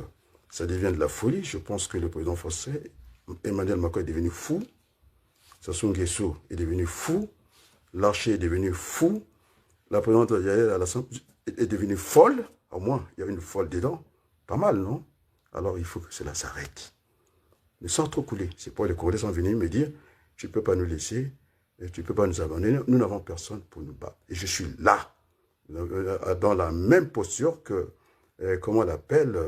ça devient de la folie. Je pense que le président français, Emmanuel Macron, est devenu fou. Sassou Nguesso est devenu fou. Larcher est devenu fou. La présidente Yael Alassane est devenue folle. Au moins, il y a une folle dedans. Pas mal, non? Alors, il faut que cela s'arrête. Mais sans trop couler. C'est pourquoi les Congolais sont venus me dire, tu ne peux pas nous laisser, et tu ne peux pas nous abandonner. Nous n'avons personne pour nous battre. Et je suis là, dans la même posture que, comment on l'appelle,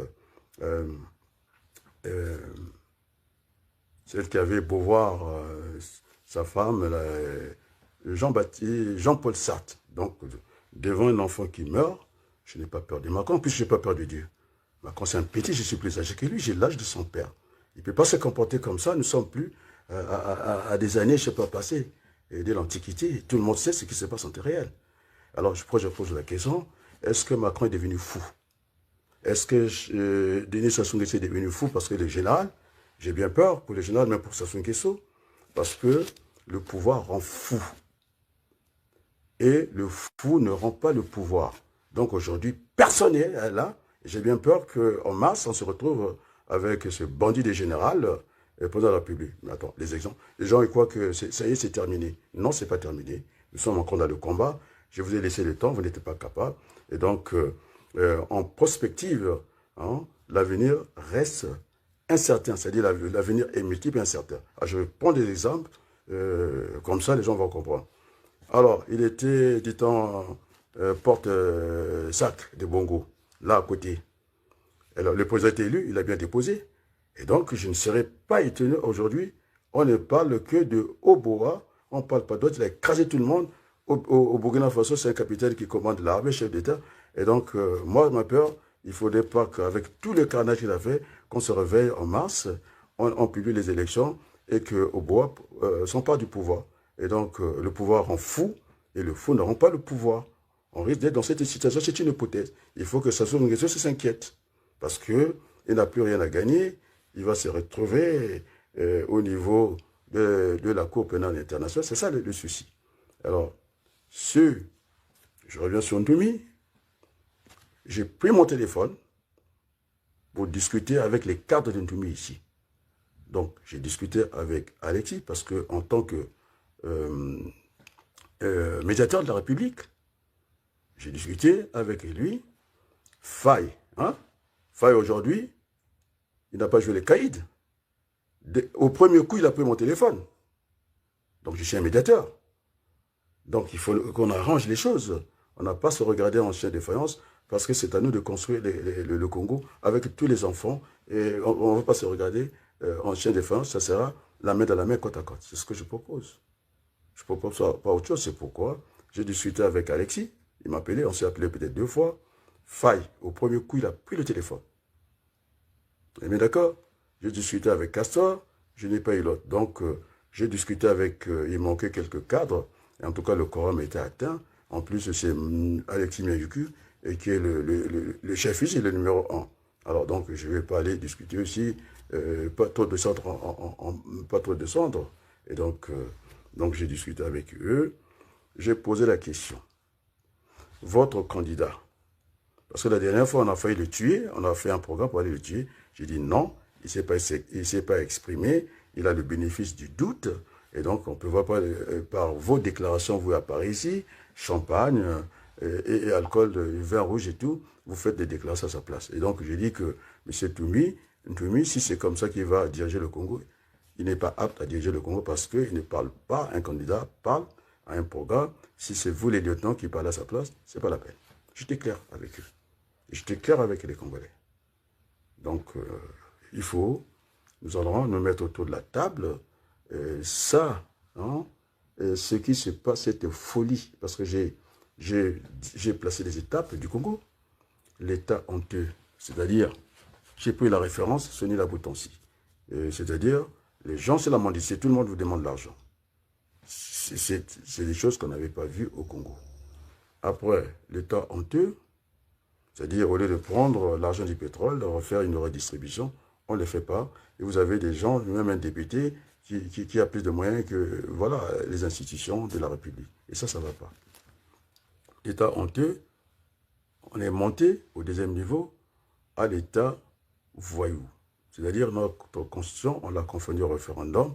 celle qui avait beau voir sa femme, Jean-Paul Sartre. Donc, devant un enfant qui meurt, je n'ai pas peur de Macron, en plus je n'ai pas peur de Dieu. Macron, c'est un petit, je suis plus âgé que lui, j'ai l'âge de son père. Il ne peut pas se comporter comme ça, nous ne sommes plus à des années, je ne sais pas, passées, de l'Antiquité. Tout le monde sait ce qui se passe en temps réel. Alors, je pose la question, est-ce que Macron est devenu fou? Est-ce que Denis Sassou Nguesso est devenu fou parce que le général, j'ai bien peur pour le général, même pour Sassou Nguesso, parce que le pouvoir rend fou. Et le fou ne rend pas le pouvoir. Donc aujourd'hui, personne n'est là. J'ai bien peur qu'en mars, on se retrouve avec ce bandit de général pendant la République. Mais attends, les exemples. Les gens ils croient que ça y est, c'est terminé. Non, ce n'est pas terminé. Nous sommes encore dans le combat. Je vous ai laissé le temps, vous n'étiez pas capable. Et donc, en prospective, hein, l'avenir reste incertain. C'est-à-dire l'avenir est multiple et incertain. Alors, je vais prendre des exemples, comme ça les gens vont comprendre. Alors, il était, dit-on, porte-sac de Bongo, là à côté. Alors, le président a été élu, il a bien déposé. Et donc, je ne serais pas étonné aujourd'hui. On ne parle que de Oboa, on ne parle pas d'autre. Il a écrasé tout le monde. Au Burkina Faso, c'est un capitaine qui commande l'armée, chef d'État. Et donc, moi, ma peur, il ne faudrait pas qu'avec tout le carnage qu'il a fait, qu'on se réveille en mars, on publie les élections et que Oboa s'empare du pouvoir. Et donc, le pouvoir rend fou et le fou ne rend pas le pouvoir. On risque d'être dans cette situation, c'est une hypothèse. Il faut que Sassou Nguesso s'inquiète. Parce qu'il n'a plus rien à gagner. Il va se retrouver au niveau de la Cour pénale internationale. C'est ça le souci. Alors, je reviens sur Ntoumi. J'ai pris mon téléphone pour discuter avec les cadres de Ntoumi ici. Donc, j'ai discuté avec Alexis parce qu'en tant que médiateur de la République, j'ai discuté avec lui. Faye, hein? Faye aujourd'hui, il n'a pas joué les caïds. Au premier coup, il a pris mon téléphone. Donc, je suis un médiateur. Donc, il faut qu'on arrange les choses. On n'a pas à se regarder en chien de faïence parce que c'est à nous de construire le Congo avec tous les enfants. Et on ne va pas se regarder en chien de faïence. Ça sera la main dans la main, côte à côte. C'est ce que je propose. Je ne propose pas autre chose. C'est pourquoi j'ai discuté avec Alexis. Il m'a appelé. On s'est appelé peut-être 2 fois. Faye, au premier coup, il a pris le téléphone. Vous êtes d'accord? J'ai discuté avec Castor. Je n'ai pas eu l'autre. Donc, j'ai discuté avec... il manquait quelques cadres. Et en tout cas, le quorum était atteint. En plus, c'est Alexis Miajuku, qui est le chef ici, le numéro 1. Alors, donc, je ne vais pas aller discuter aussi, pas trop descendre. Et donc j'ai discuté avec eux. J'ai posé la question. Votre candidat, parce que la dernière fois, on a failli le tuer, on a fait un programme pour aller le tuer. J'ai dit non, il ne s'est pas exprimé, il a le bénéfice du doute. Et donc, on peut voir par vos déclarations, vous apparaissez ici, champagne et alcool, vin rouge et tout, vous faites des déclarations à sa place. Et donc, j'ai dit que M. Ntoumi, si c'est comme ça qu'il va diriger le Congo, il n'est pas apte à diriger le Congo parce qu'il ne parle pas, un candidat parle à un programme. Si c'est vous, les lieutenants, qui parlez à sa place, ce n'est pas la peine. J'étais clair avec eux. J'étais clair avec les Congolais. Donc, nous allons nous mettre autour de la table. Ça, hein, ce qui se passe, cette folie, parce que j'ai placé les étapes du Congo. L'état honteux, c'est-à-dire, j'ai pris la référence, Sonny Laboutansi. C'est-à-dire, les gens, c'est la mendicité, tout le monde vous demande l'argent. C'est des choses qu'on n'avait pas vues au Congo. Après, l'état honteux, c'est-à-dire, au lieu de prendre l'argent du pétrole, de refaire une redistribution, on ne le fait pas. Et vous avez des gens, même un député, qui a plus de moyens que voilà, les institutions de la République. Et ça ne va pas. L'état honteux, on est monté au deuxième niveau à l'état voyou. C'est-à-dire notre constitution, on l'a confondu au référendum,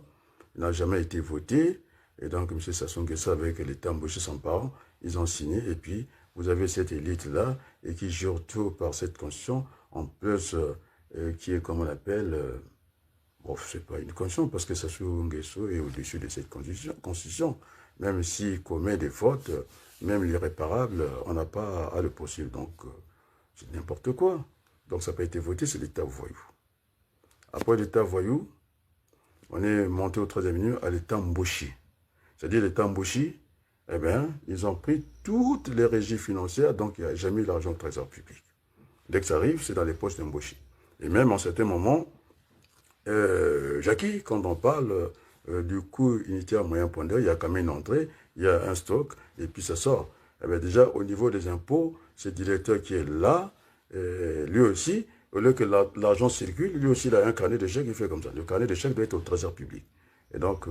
il n'a jamais été voté. Et donc, M. Sassou Nguesso avec l'État embauché son parent, ils ont signé. Et puis, vous avez cette élite-là et qui jure tout par cette constitution, en plus, qui est, comme on l'appelle... Bon, ce n'est pas une constitution parce que Sassou Nguesso est au-dessus de cette constitution. Même s'il commet des fautes, même l'irréparable, on n'a pas à le poursuivre. Donc, c'est n'importe quoi. Donc, ça n'a pas été voté, c'est l'État voyou. Après l'État voyou, on est monté au 3e niveau à l'État Mboshi. C'est-à-dire l'État Mboshi, eh bien, ils ont pris toutes les régies financières, donc il n'y a jamais eu l'argent au trésor public. Dès que ça arrive, c'est dans les poches d'Mboshi. Et même en certains moments, Jackie, quand on parle du coût unitaire moyen pondéré, il y a quand même une entrée, il y a un stock, et puis ça sort. Eh bien, déjà, au niveau des impôts, ce directeur qui est là, lui aussi, au lieu que l'argent circule, lui aussi, il a un carnet de chèques, il fait comme ça. Le carnet de chèques doit être au trésor public. Et donc,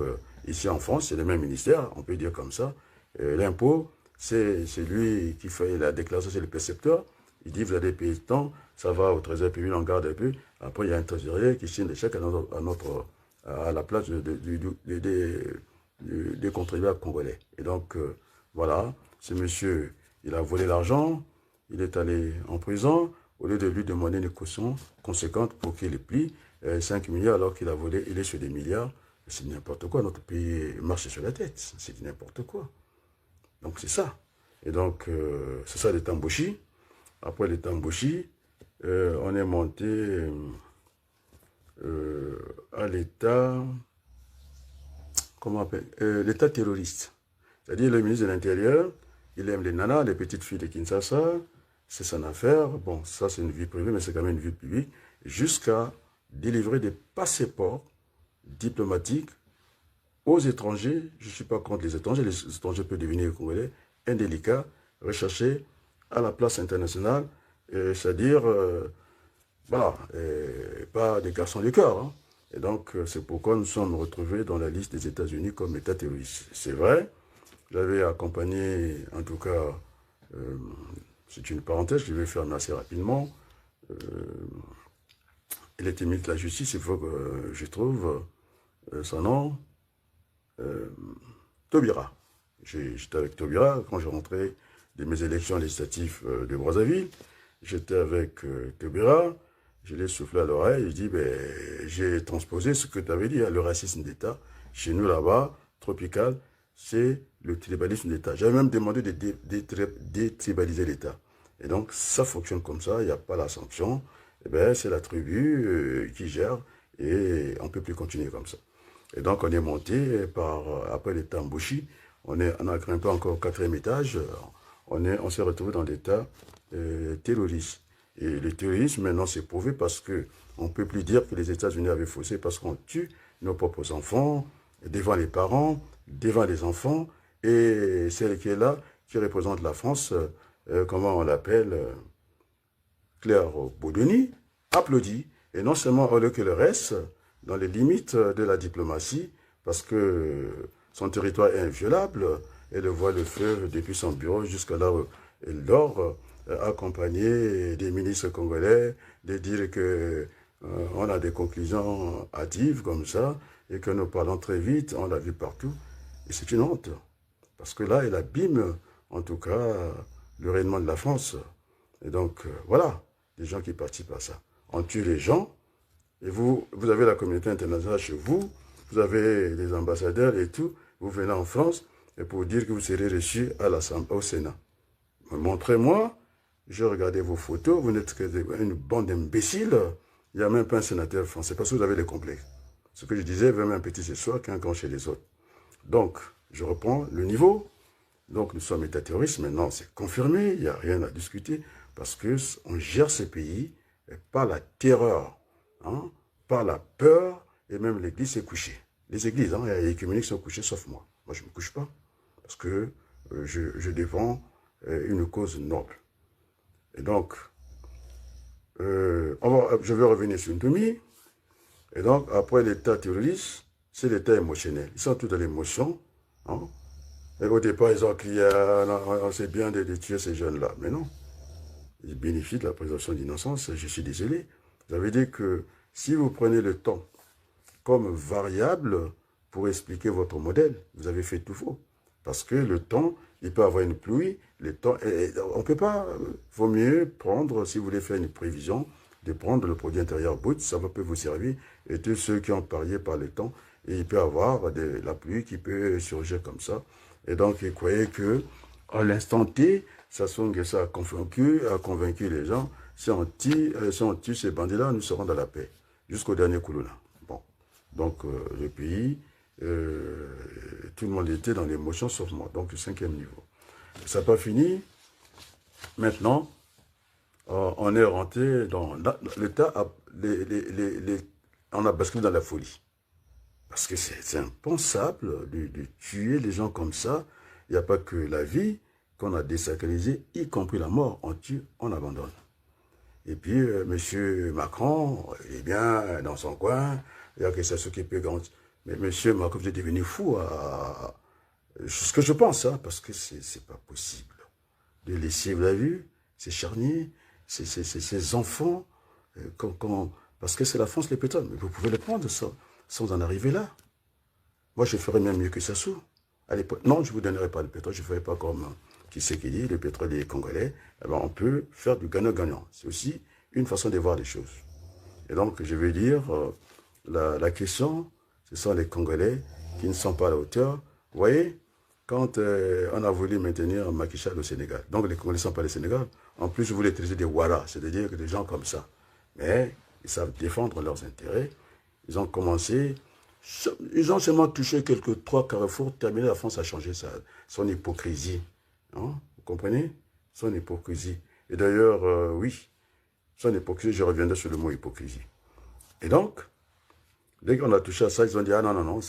ici en France, c'est le même ministère, on peut dire comme ça. L'impôt, c'est lui qui fait la déclaration, c'est le percepteur. Il dit, vous allez payer tant, ça va au trésor public, on garde un peu. Après, il y a un trésorier qui signe les chèques à la place des contribuables congolais. Et donc, voilà, ce monsieur, il a volé l'argent, il est allé en prison, au lieu de lui demander une caution conséquente pour qu'il ait plie 5 milliards alors qu'il a volé, il est sur des milliards. C'est n'importe quoi, notre pays marche sur la tête, c'est n'importe quoi. Donc c'est ça. Et donc, c'est ça l'État Mboshi. Après l'État Mboshi, on est monté à l'État, comment on appelle, l'État terroriste. C'est-à-dire le ministre de l'Intérieur, il aime les nanas, les petites filles de Kinshasa, c'est son affaire. Bon, ça c'est une vie privée, mais c'est quand même une vie publique. Jusqu'à délivrer des passeports diplomatiques aux étrangers. Je ne suis pas contre les étrangers peuvent devenir congolais, indélicats, recherchés à la place internationale, c'est-à-dire, voilà, pas des garçons du cœur. Hein. Et donc, c'est pourquoi nous sommes retrouvés dans la liste des États-Unis comme État terroriste. C'est vrai, j'avais accompagné, en tout cas, c'est une parenthèse, je vais fermer assez rapidement. Il était ministre de la Justice, il faut que je trouve son nom, Taubira. J'étais avec Taubira quand j'ai rentré de mes élections législatives de Brazzaville. J'étais avec Taubira, je l'ai soufflé à l'oreille, je dis, ben, j'ai transposé ce que tu avais dit, hein, le racisme d'État. Chez nous là-bas, tropical, c'est le tribalisme d'État. J'avais même demandé de détribaliser l'État. Et donc, ça fonctionne comme ça, il n'y a pas la sanction. Eh ben, c'est la tribu qui gère et on ne peut plus continuer comme ça. Et donc, on est monté après l'État Mboshi. On a grimpé encore au 4e étage. On s'est retrouvé dans l'État terroriste. Et le terrorisme, maintenant, c'est prouvé parce qu'on ne peut plus dire que les États-Unis avaient faussé parce qu'on tue nos propres enfants devant les parents, devant les enfants. Et celle qui est là, qui représente la France, comment on l'appelle, Claire Boudouni, applaudit. Et non seulement au lieu que le reste, dans les limites de la diplomatie, parce que son territoire est inviolable, elle voit le feu depuis son bureau jusqu'à là où elle dort, accompagnée des ministres congolais, de dire que on a des conclusions hâtives comme ça, et que nous parlons très vite, on l'a vu partout. Et c'est une honte, parce que là, elle abîme, en tout cas, le rayonnement de la France. Et donc, voilà, des gens qui participent à ça. On tue les gens, et vous avez la communauté internationale chez vous, vous avez les ambassadeurs et tout, vous venez en France, et pour dire que vous serez reçus au Sénat. Montrez-moi, je regardais vos photos, vous n'êtes qu'une bande d'imbéciles, il n'y a même pas un sénateur français, parce que vous avez des complexes. Ce que je disais, même un petit ce soir qu'un grand chez les autres. Donc, je reprends le niveau. Donc, nous sommes État terroriste, maintenant c'est confirmé, il n'y a rien à discuter, parce qu'on gère ce pays par la terreur, hein, par la peur, et même l'Église s'est couchée. Les églises, hein, les communiques sont couchées, sauf moi. Moi, je ne me couche pas, parce que je défends une cause noble. Et donc, je vais revenir sur Ntoumi. Et donc, après l'État terroriste, c'est l'État émotionnel. Ils sont tous dans l'émotion. Hein. Et au départ, ils ont crié, on sait bien de tuer ces jeunes-là. Mais non. Ils bénéficient de la présomption d'innocence. Je suis désolé. Ça veut dire que si vous prenez le temps comme variable pour expliquer votre modèle, vous avez fait tout faux. Parce que le temps, il peut avoir une pluie. Le temps, on ne peut pas. Il vaut mieux prendre, si vous voulez faire une prévision, de prendre le produit intérieur brut, ça peut vous servir. Et tous ceux qui ont parié par le temps, et il peut y avoir la pluie qui peut surgir comme ça. Et donc, ils croyaient que à l'instant T, Sassou Nguesso a convaincu les gens, si on tue ces bandits-là, nous serons dans la paix. Jusqu'au dernier Koulouna. Bon. Donc, le pays, tout le monde était dans l'émotion, sauf moi. Donc, le 5e niveau. Ça n'a pas fini. Maintenant, on est rentré dans l'État, on a basculé dans la folie. Parce que c'est impensable de tuer les gens comme ça. Il n'y a pas que la vie qu'on a désacralisée, y compris la mort. On tue, on abandonne. Et puis, M. Macron, il est bien dans son coin. Il y a que ça s'occupe grand. Mais M. Macron, vous êtes devenu fou. Ce que je pense, hein, parce que c'est pas possible de laisser, vous avez vu, ces charniers, ces enfants, parce que c'est la France, les pétrole. Mais vous pouvez le prendre sans en arriver là. Moi, je ferais même mieux que Sassou. À l'époque, non, je ne vous donnerai pas le pétrole, je ne ferai pas comme qui sait qui dit, le pétrole est congolais. Eh ben, on peut faire du gagnant-gagnant. C'est aussi une façon de voir les choses. Et donc, je vais dire, la question, ce sont les Congolais qui ne sont pas à la hauteur. Vous voyez, quand on a voulu maintenir Macky Sall au Sénégal. Donc les Congolais ne sont pas le Sénégal. En plus, vous voulez utiliser des Ouaras, c'est-à-dire que des gens comme ça. Mais ils savent défendre leurs intérêts. Ils ont commencé, ils ont seulement touché quelques 3 carrefours, terminé, la France a changé son hypocrisie. Hein? Vous comprenez? Son hypocrisie. Et d'ailleurs, oui, son hypocrisie, je reviendrai sur le mot hypocrisie. Et donc, dès qu'on a touché à ça, ils ont dit, ah non, non, non,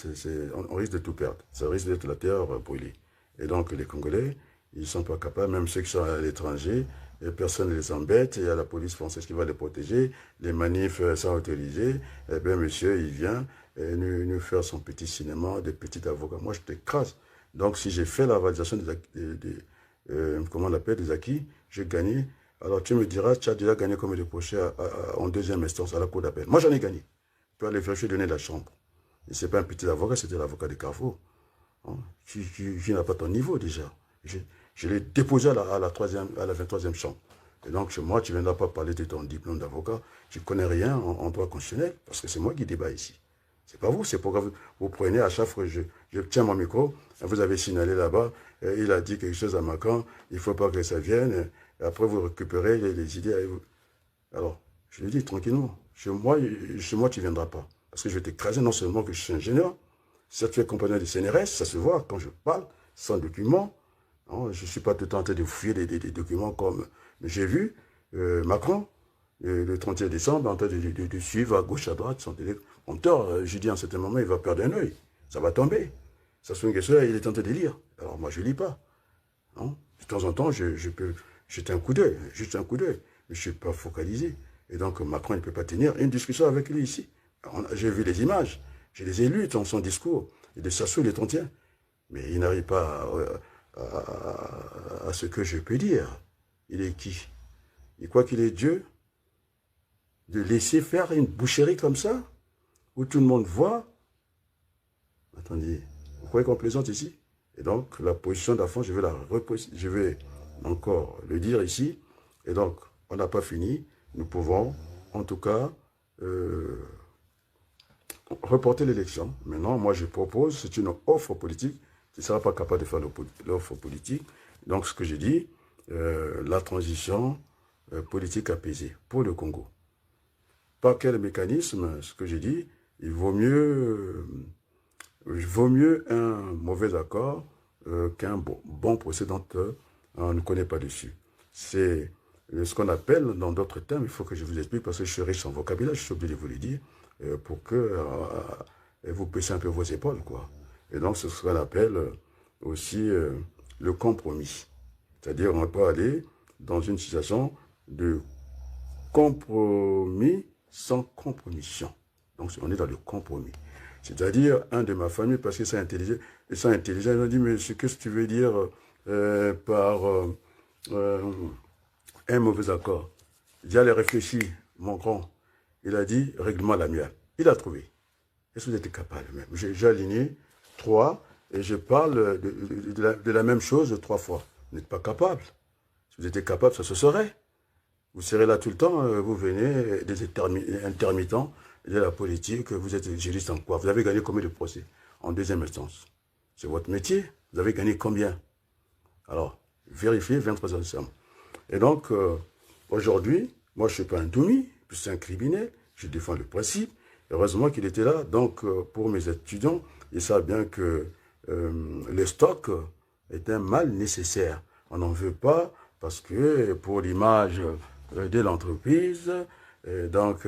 on risque de tout perdre. Ça risque d'être la terre brûlée. Et donc, les Congolais, ils ne sont pas capables, même ceux qui sont à l'étranger, et personne ne les embête, il y a la police française qui va les protéger, les manifs sont autorisés, eh bien, monsieur, il vient nous faire son petit cinéma, des petits avocats. Moi, je t'écrase. Donc, si j'ai fait la validation comment on appelle, des acquis, j'ai gagné. Alors, tu me diras, tu as déjà gagné comme le procès en deuxième instance à la cour d'appel. Moi, j'en ai gagné. Tu peux aller chercher, donner la chambre. Et ce n'est pas un petit avocat, c'était l'avocat de Carrefour. Hein? Tu n'as pas ton niveau déjà. Je l'ai déposé à la 23e chambre. Et donc, chez moi, tu ne viendras pas parler de ton diplôme d'avocat. Tu ne connais rien en droit constitutionnel, parce que c'est moi qui débat ici. C'est pas vous, c'est pourquoi vous prenez à chaque fois que je tiens mon micro, vous avez signalé là-bas, il a dit quelque chose à Macan, il ne faut pas que ça vienne, et après vous récupérez les idées. Alors, je lui dis tranquillement, chez moi, tu ne viendras pas. Parce que je vais t'écraser non seulement que je suis ingénieur, si tu es compagnon du CNRS, ça se voit quand je parle, sans document. Non, je ne suis pas tout le temps en train de fouiller des documents comme j'ai vu Macron, le 31 décembre, en train de suivre à gauche, à droite son télécompteur. Je dis à un certain moment, il va perdre un œil. Ça va tomber. Ça se fait que ça, il est en train de lire. Alors moi, je ne lis pas. Non, de temps en temps, je peux jeter un coup d'œil, juste un coup d'œil. Mais je ne suis pas focalisé. Et donc, Macron ne peut pas tenir une discussion avec lui ici. J'ai vu les images. Je les ai lues dans son discours. Et de Sassou, les 31. Mais il n'arrive pas à ce que je peux dire. Il est qui? Il croit qu'il est Dieu? De laisser faire une boucherie comme ça, où tout le monde voit. Attendez, vous croyez qu'on plaisante ici? Et donc, la position d'enfant, je vais encore le dire ici. Et donc, on n'a pas fini. Nous pouvons, en tout cas, reporter l'élection. Maintenant, moi, je propose, c'est une offre politique qui ne sera pas capable de faire l'offre politique. Donc, ce que j'ai dit, la transition politique apaisée pour le Congo. Par quel mécanisme? Ce que j'ai dit, il vaut mieux un mauvais accord qu'un bon procès dont on ne connaît pas dessus. C'est ce qu'on appelle, dans d'autres termes, il faut que je vous explique, parce que je suis riche en vocabulaire, je suis obligé de vous le dire, pour que vous baissez un peu vos épaules, quoi. Et donc, c'est ce qu'on appelle aussi le compromis. C'est-à-dire, on peut aller dans une situation de compromis sans compromission. Donc, on est dans le compromis. C'est-à-dire, un de ma famille, parce que c'est intelligent, ils ont dit, mais qu'est-ce que tu veux dire par un mauvais accord? J'allais réfléchir, mon grand. Il a dit, règlement l'amiable. Il a trouvé. Est-ce que vous êtes capable même? J'ai aligné 3 et je parle de la même chose 3 fois. Vous n'êtes pas capable. Si vous étiez capable, ça se saurait. Vous serez là tout le temps, vous venez des intermittents de la politique, vous êtes juriste en quoi? Vous avez gagné combien de procès en deuxième instance? C'est votre métier. Vous avez gagné combien? Alors, vérifiez 23 décembre. Et donc, aujourd'hui, moi je ne suis pas un Doumi, je suis un criminel, je défends le principe. Heureusement qu'il était là. Donc, pour mes étudiants, ils savent bien que le stock est un mal nécessaire. On n'en veut pas parce que pour l'image de l'entreprise, donc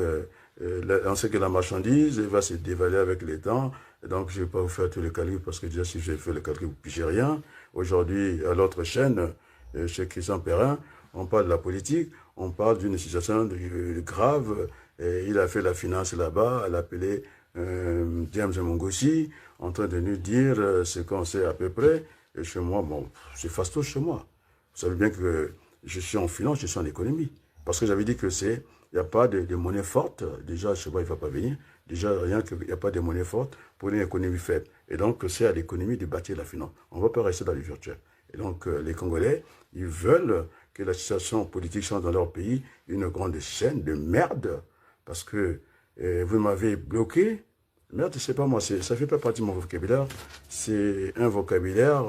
on sait que la marchandise va se dévaler avec le temps. Donc, je ne vais pas vous faire tous les calculs parce que déjà, si je fais le calcul, vous ne pigez rien. Aujourd'hui, à l'autre chaîne, chez Christian Perrin, on parle de la politique, on parle d'une situation grave. Il a fait la finance là-bas, elle a appelé James Mongossi, en train de nous dire ce qu'on sait à peu près. Et chez moi, bon, c'est fastoche chez moi. Vous savez bien que je suis en finance, je suis en économie. Parce que j'avais dit que il n'y a pas de monnaie forte. Déjà, chez moi, il ne va pas venir. Déjà, rien qu'il n'y a pas de monnaie forte pour une économie faible. Et donc, c'est à l'économie de bâtir la finance. On ne va pas rester dans le virtuel. Et donc, les Congolais, ils veulent que la situation politique change dans leur pays, une grande chaîne de merde. Parce que vous m'avez bloqué. Merde, c'est pas moi, ça ne fait pas partie de mon vocabulaire. C'est un vocabulaire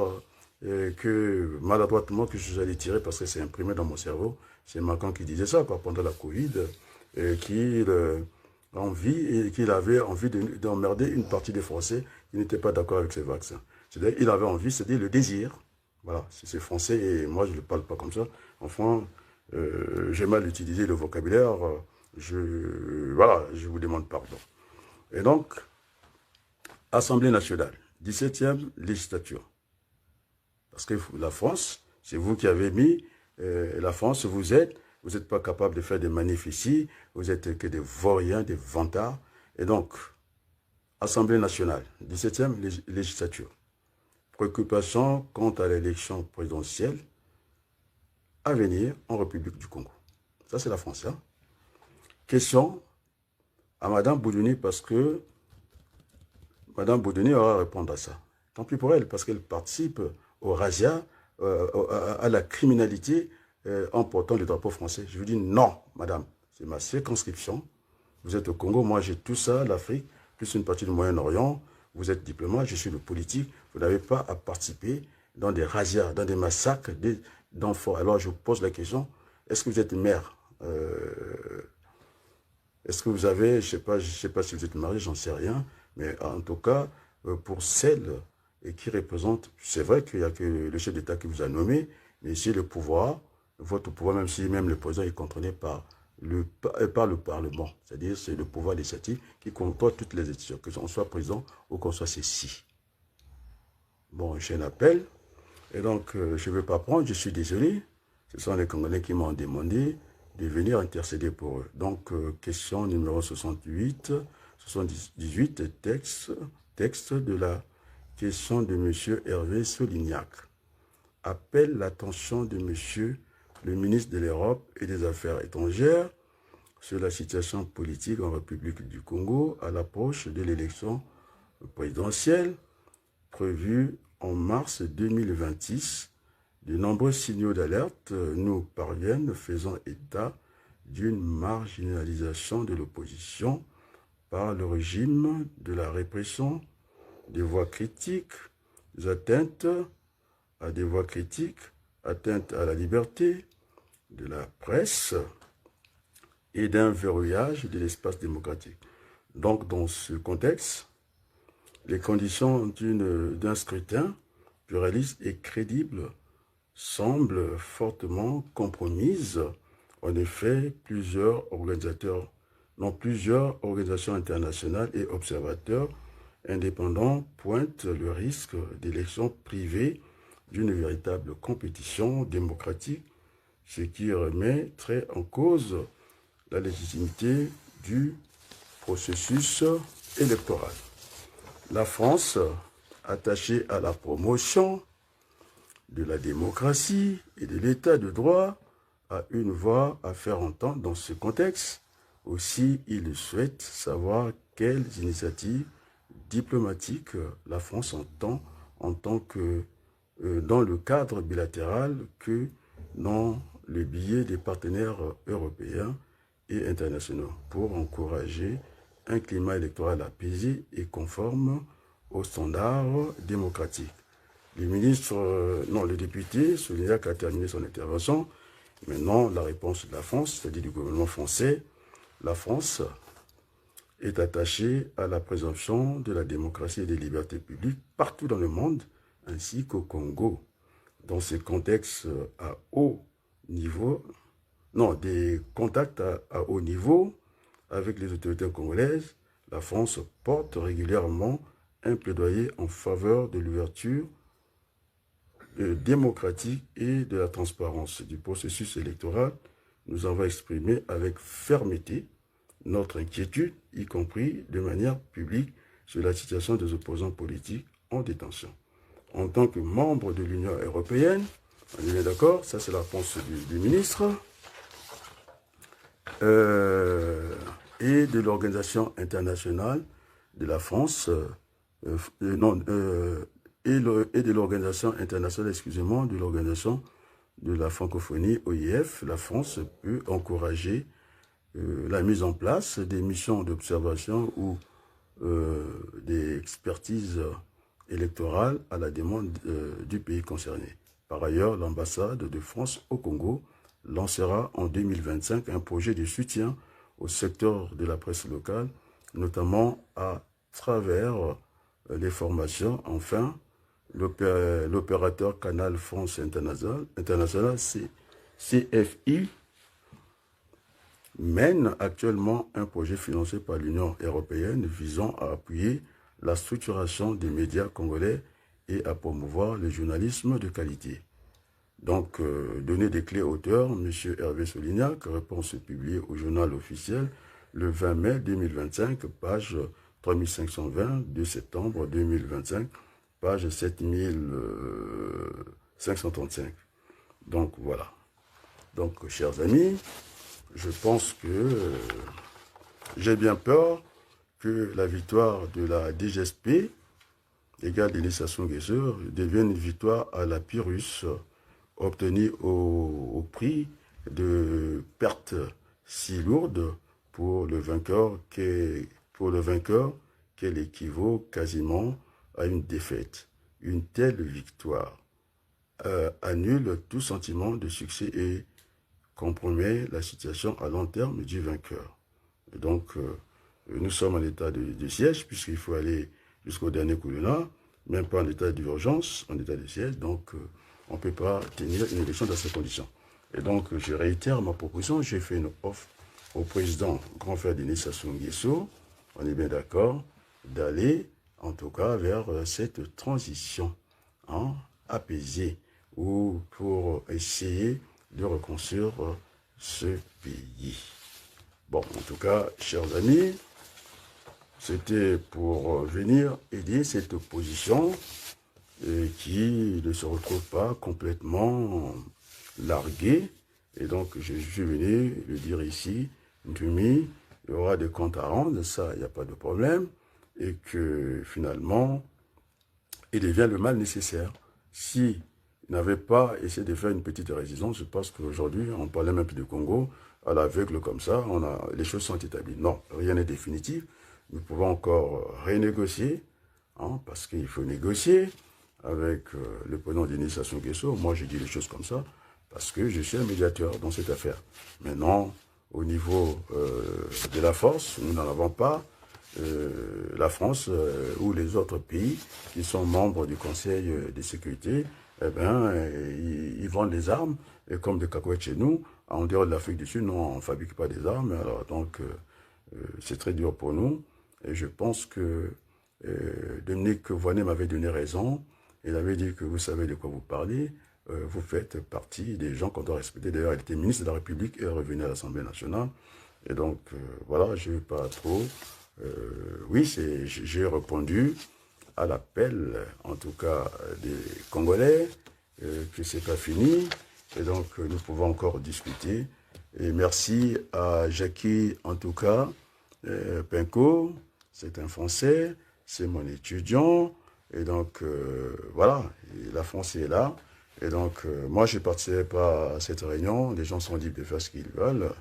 que maladroitement que je suis allé tirer parce que c'est imprimé dans mon cerveau. C'est Macron qui disait ça quoi, pendant la Covid, qu'il qu'il avait envie d'emmerder une partie des Français qui n'étaient pas d'accord avec ces vaccins. C'est-à-dire, il avait envie, c'est-à-dire le désir. Voilà, c'est français et moi je ne le parle pas comme ça. Enfin, j'ai mal utilisé le vocabulaire. Voilà, je vous demande pardon. Et donc, Assemblée nationale, 17e législature. Parce que la France, c'est vous qui avez mis la France, vous n'êtes pas capable de faire des manifs ici, vous êtes que des vauriens, des vantards. Et donc, Assemblée nationale, 17e législature. Préoccupation quant à l'élection présidentielle à venir en République du Congo. Ça, c'est la France. Hein? Question à Madame Boudouni, parce que Madame Boudouni aura à répondre à ça. Tant pis pour elle, parce qu'elle participe au razzia, à la criminalité en portant le drapeau français. Je vous dis non, madame. C'est ma circonscription. Vous êtes au Congo, moi j'ai tout ça, l'Afrique, plus une partie du Moyen-Orient. Vous êtes diplomate, je suis le politique. Vous n'avez pas à participer dans des razzias, dans des massacres d'enfants. Alors je vous pose la question, est-ce que vous êtes maire Est-ce que vous avez, je ne sais pas si vous êtes marié, j'en sais rien, mais en tout cas, pour celles qui représentent, c'est vrai qu'il n'y a que le chef d'État qui vous a nommé, mais ici le pouvoir, votre pouvoir, même si même le président est contrôlé par le Parlement, c'est-à-dire c'est le pouvoir législatif qui contrôle toutes les institutions, que l'on soit président ou qu'on soit ceci. Bon, j'ai un appel, et donc je ne vais pas prendre, je suis désolé, ce sont les Congolais qui m'ont demandé de venir intercéder pour eux. Donc, question numéro 78, 78, texte de la question de M. Hervé Solignac. Appelle l'attention de M. le ministre de l'Europe et des Affaires étrangères sur la situation politique en République du Congo à l'approche de l'élection présidentielle prévue en mars 2026. De nombreux signaux d'alerte nous parviennent faisant état d'une marginalisation de l'opposition par le régime, de la répression, des voix critiques, des atteintes à des voix critiques, atteintes à la liberté de la presse et d'un verrouillage de l'espace démocratique. Donc, dans ce contexte, les conditions d'un scrutin pluraliste et crédible semblent fortement compromises. En effet, plusieurs organisations internationales et observateurs indépendants pointent le risque d'élections privées d'une véritable compétition démocratique, ce qui remet très en cause la légitimité du processus électoral. La France, attachée à la promotion de la démocratie et de l'état de droit, a une voix à faire entendre dans ce contexte. Aussi, il souhaite savoir quelles initiatives diplomatiques la France entend en tant que dans le cadre bilatéral que dans le biais des partenaires européens et internationaux pour encourager un climat électoral apaisé et conforme aux standards démocratiques. Le député Solignac a terminé son intervention. Maintenant, la réponse de la France, c'est-à-dire du gouvernement français, la France est attachée à la présomption de la démocratie et des libertés publiques partout dans le monde, ainsi qu'au Congo. Dans ce contexte à haut niveau, des contacts à haut niveau avec les autorités congolaises, la France porte régulièrement un plaidoyer en faveur de l'ouverture démocratique et de la transparence du processus électoral. Nous avons exprimé avec fermeté notre inquiétude, y compris de manière publique, sur la situation des opposants politiques en détention. En tant que membre de l'Union européenne, on est bien d'accord, ça c'est la réponse du ministre, et de l'Organisation internationale de la France, et de l'Organisation internationale, de l'Organisation de la francophonie, OIF, la France peut encourager la mise en place des missions d'observation ou des expertises électorale à la demande du pays concerné. Par ailleurs, l'ambassade de France au Congo lancera en 2025 un projet de soutien au secteur de la presse locale, notamment à travers les formations. Enfin, l'opérateur Canal France International, CFI, mène actuellement un projet financé par l'Union européenne visant à appuyer la structuration des médias congolais et à promouvoir le journalisme de qualité. Donc, donner des clés auteurs, M. Hervé Solignac, réponse publiée au journal officiel le 20 mai 2025, page 3520, 2 septembre 2025, page 7535. Donc, voilà. Donc, chers amis, je pense que j'ai bien peur que la victoire de la DGSP, égale Denis Sassou Nguesso, devienne une victoire à la Pyrrhus, obtenue au prix de pertes si lourdes pour le vainqueur qu'elle équivaut quasiment à une défaite. Une telle victoire annule tout sentiment de succès et compromet la situation à long terme du vainqueur. Et donc, nous sommes en état de siège, puisqu'il faut aller jusqu'au dernier coup de là, même pas en état d'urgence, en état de siège, donc on ne peut pas tenir une élection dans ces conditions. Et donc, je réitère ma proposition, j'ai fait une offre au président grand frère Denis Sassou Nguesso, on est bien d'accord, d'aller en tout cas vers cette transition apaisée, ou pour essayer de reconstruire ce pays. Bon, en tout cas, chers amis, c'était pour venir aider cette opposition qui ne se retrouve pas complètement larguée. Et donc, je suis venu le dire ici, Ntumi, il y aura des comptes à rendre, ça, il n'y a pas de problème, et que finalement, il devient le mal nécessaire. Si n'avait pas essayé de faire une petite résistance, je pense qu'aujourd'hui, on parlait même plus du Congo, à l'aveugle comme ça, les choses sont établies. Non, rien n'est définitif. Nous pouvons encore renégocier, parce qu'il faut négocier avec le président Denis Sassou Nguesso. Moi, je dis les choses comme ça, parce que je suis un médiateur dans cette affaire. Maintenant, au niveau de la force, nous n'en avons pas. La France ou les autres pays qui sont membres du Conseil de sécurité, eh bien, ils vendent des armes, et comme des cacahuètes chez nous, en dehors de l'Afrique du Sud, nous, on ne fabrique pas des armes, alors donc c'est très dur pour nous, et je pense que Dominique Voynet m'avait donné raison, il avait dit que vous savez de quoi vous parlez, vous faites partie des gens qu'on doit respecter. D'ailleurs, il était ministre de la République et revenu à l'Assemblée nationale, et donc voilà, je ne vais pas trop... oui, j'ai répondu à l'appel, en tout cas des Congolais, que c'est pas fini, et donc nous pouvons encore discuter. Et merci à Jackie, en tout cas, Pinko, c'est un Français, c'est mon étudiant, et donc voilà, la France est là, et donc moi je ne participais pas à cette réunion, les gens sont libres de faire ce qu'ils veulent.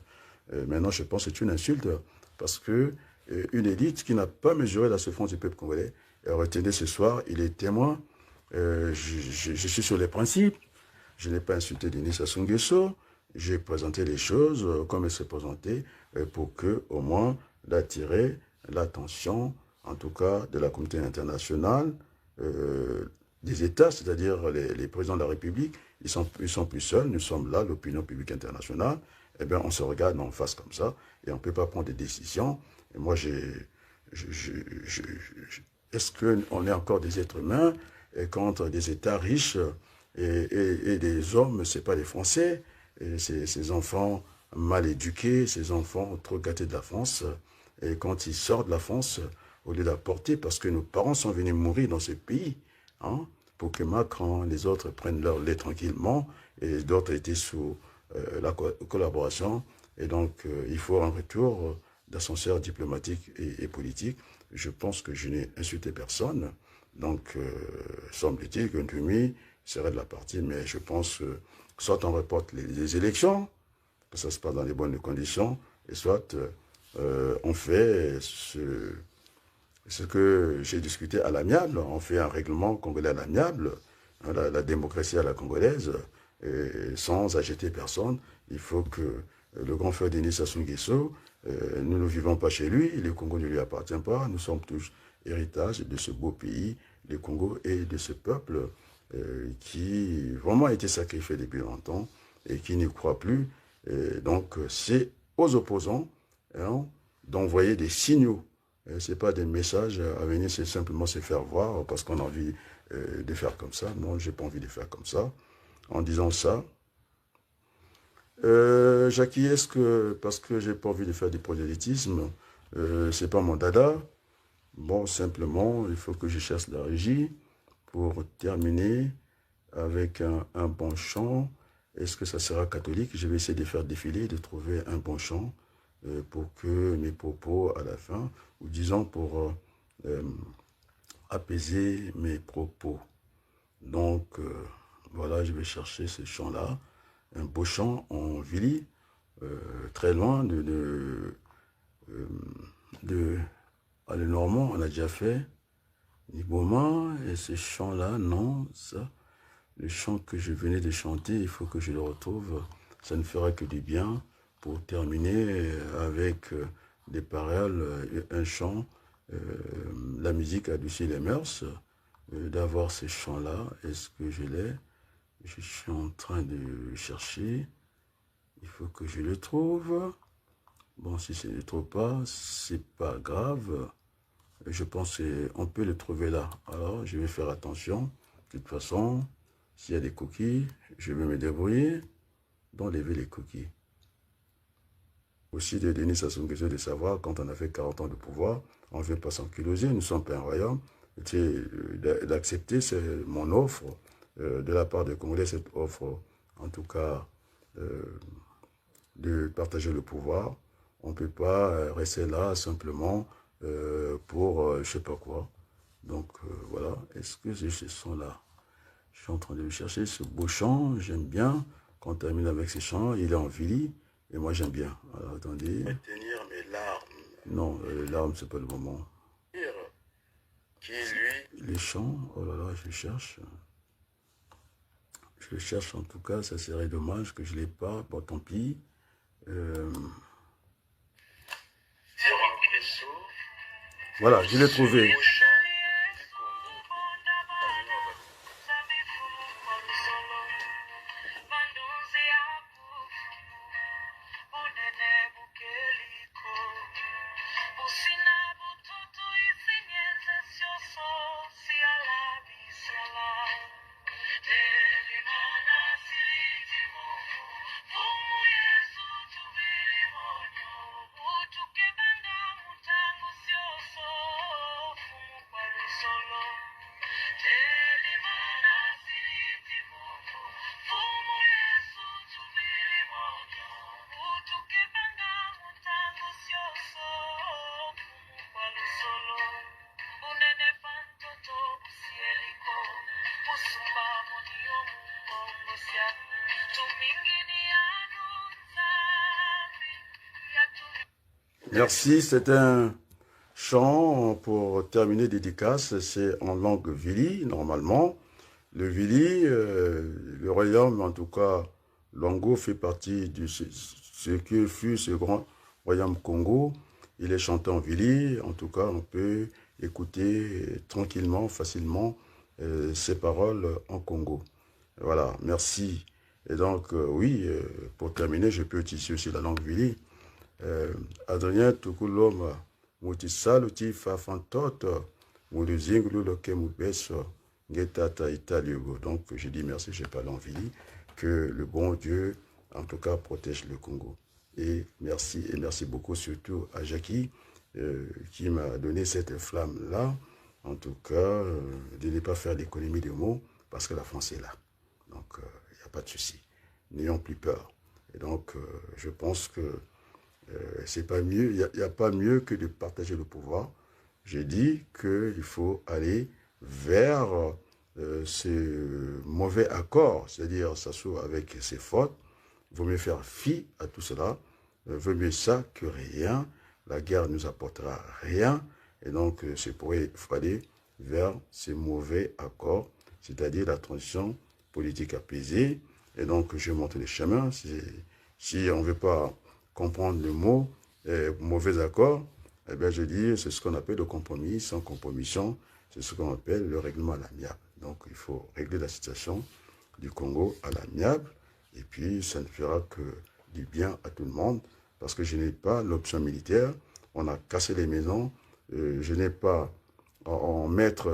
Maintenant je pense que c'est une insulte, parce que une élite qui n'a pas mesuré la souffrance du peuple congolais. Retenez ce soir, il est témoin. Je suis sur les principes. Je n'ai pas insulté Denis Sassou Nguesso. J'ai présenté les choses comme elles se présentaient pour que, au moins, d'attirer l'attention, en tout cas, de la communauté internationale, des États, c'est-à-dire les présidents de la République. Ils sont plus seuls. Nous sommes là, l'opinion publique internationale. Eh bien, on se regarde en face comme ça et on ne peut pas prendre des décisions. Et moi, est-ce qu'on est encore des êtres humains et contre des États riches et des hommes, ce n'est pas les Français, et ces enfants mal éduqués, ces enfants trop gâtés de la France, et quand ils sortent de la France, au lieu d'apporter, parce que nos parents sont venus mourir dans ce pays, pour que Macron, les autres prennent leur lait tranquillement, et d'autres étaient sous la collaboration, et donc il faut un retour d'ascenseur diplomatique et politique. Je pense que je n'ai insulté personne. Donc, semble-t-il que Ntumi serait de la partie, mais je pense que soit on reporte les élections, que ça se passe dans les bonnes conditions, et soit on fait ce que j'ai discuté à l'amiable. On fait un règlement congolais à l'amiable, hein, la démocratie à la congolaise, sans agiter personne. Il faut que le grand frère Denis Sassou Nguesso, nous ne vivons pas chez lui, le Congo ne lui appartient pas, nous sommes tous héritages de ce beau pays, le Congo, et de ce peuple qui vraiment a été sacrifié depuis longtemps et qui n'y croit plus. Donc c'est aux opposants, hein, d'envoyer des signaux. Ce n'est pas des messages à venir, c'est simplement se faire voir parce qu'on a envie de faire comme ça. Non, je n'ai pas envie de faire comme ça. En disant ça, Jackie, est-ce que, parce que j'ai pas envie de faire du prosélytisme, c'est pas mon dada. Bon, simplement, il faut que je cherche la régie pour terminer avec un bon chant. Est-ce que ça sera catholique? Je vais essayer de faire défiler, de trouver un bon chant pour que mes propos à la fin, ou disons pour apaiser mes propos. Donc, voilà, je vais chercher ce chant-là. Un beau chant en Vili, très loin de le Normand, on a déjà fait. Niboma, et ce chant-là, non, ça, le chant que je venais de chanter, il faut que je le retrouve. Ça ne fera que du bien pour terminer avec des paroles, un chant. La musique a adouci les mœurs, d'avoir ce chant-là. Est-ce que je l'ai? Je suis en train de chercher. Il faut que je le trouve. Bon, si je ne le trouve pas, c'est pas grave. Je pense qu'on peut le trouver là. Alors, je vais faire attention. De toute façon, s'il y a des cookies, je vais me débrouiller d'enlever les cookies. Aussi de Denis Sassou Nguesso de savoir, quand on a fait 40 ans de pouvoir, on ne veut pas s'enkyloser, nous ne sommes pas un royaume. D'accepter mon offre, de la part des Congolais, cette offre, en tout cas, de partager le pouvoir. On ne peut pas rester là simplement pour je ne sais pas quoi. Donc voilà, est-ce que j'ai ce son-là? Je suis en train de le chercher, ce beau chant, j'aime bien. Quand on termine avec ce chant, il est en Vili, et moi j'aime bien. Alors attendez. Tenir mes larmes. Non, les larmes, c'est pas le moment. Qui lui? Les chants, oh là là, je le cherche. Je le cherche en tout cas, ça serait dommage que je ne l'ai pas. Bon, tant pis. Voilà, je l'ai trouvé. Merci, c'est un chant pour terminer dédicace, c'est en langue Vili, normalement. Le Vili, le royaume, en tout cas, Longo fait partie de ce que fut ce grand royaume Congo. Il est chanté en Vili, en tout cas, on peut écouter tranquillement, facilement, ses paroles en Congo. Voilà, merci. Et donc, oui, pour terminer, je peux utiliser aussi la langue Vili. Adrien Tukuloma, Mutisalo ti fafantoto, Muluzinglu loke mubeso, Ngetata Italiogo. Donc, je dis merci, je parle en Vili, que le bon Dieu, en tout cas, protège le Congo. Et merci beaucoup surtout à Jackie, qui m'a donné cette flamme-là, en tout cas, de ne pas faire l'économie des mots, parce que la France est là. Donc, il n'y a pas de souci. N'ayons plus peur. Et donc, je pense que c'est pas mieux, il n'y a pas mieux que de partager le pouvoir. J'ai dit qu'il faut aller vers ce mauvais accord, c'est-à-dire s'asseoir avec ses fautes. Il vaut mieux faire fi à tout cela. Il vaut mieux ça que rien. La guerre ne nous apportera rien. Et donc, c'est pour aller vers ces mauvais accords, c'est-à-dire la transition politique apaisée. Et donc, je montre les chemins. Si on ne veut pas comprendre le mot mauvais accord, eh bien, je dis, c'est ce qu'on appelle le compromis. Sans compromission, c'est ce qu'on appelle le règlement à l'amiable. Donc, il faut régler la situation du Congo à l'amiable. Et puis, ça ne fera que du bien à tout le monde. Parce que je n'ai pas l'option militaire. On a cassé les maisons. Je n'ai pas en mettre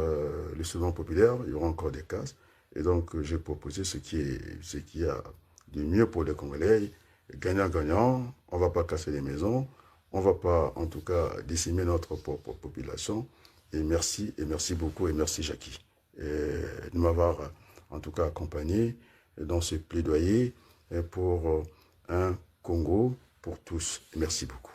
le slogan populaire. Il y aura encore des casses. Et donc, j'ai proposé ce qui a de mieux pour les Congolais. Gagnant-gagnant. On ne va pas casser les maisons. On ne va pas, en tout cas, décimer notre propre population. Et merci beaucoup, et merci Jackie de m'avoir, en tout cas, accompagné dans ce plaidoyer pour un Congo pour tous. Merci beaucoup.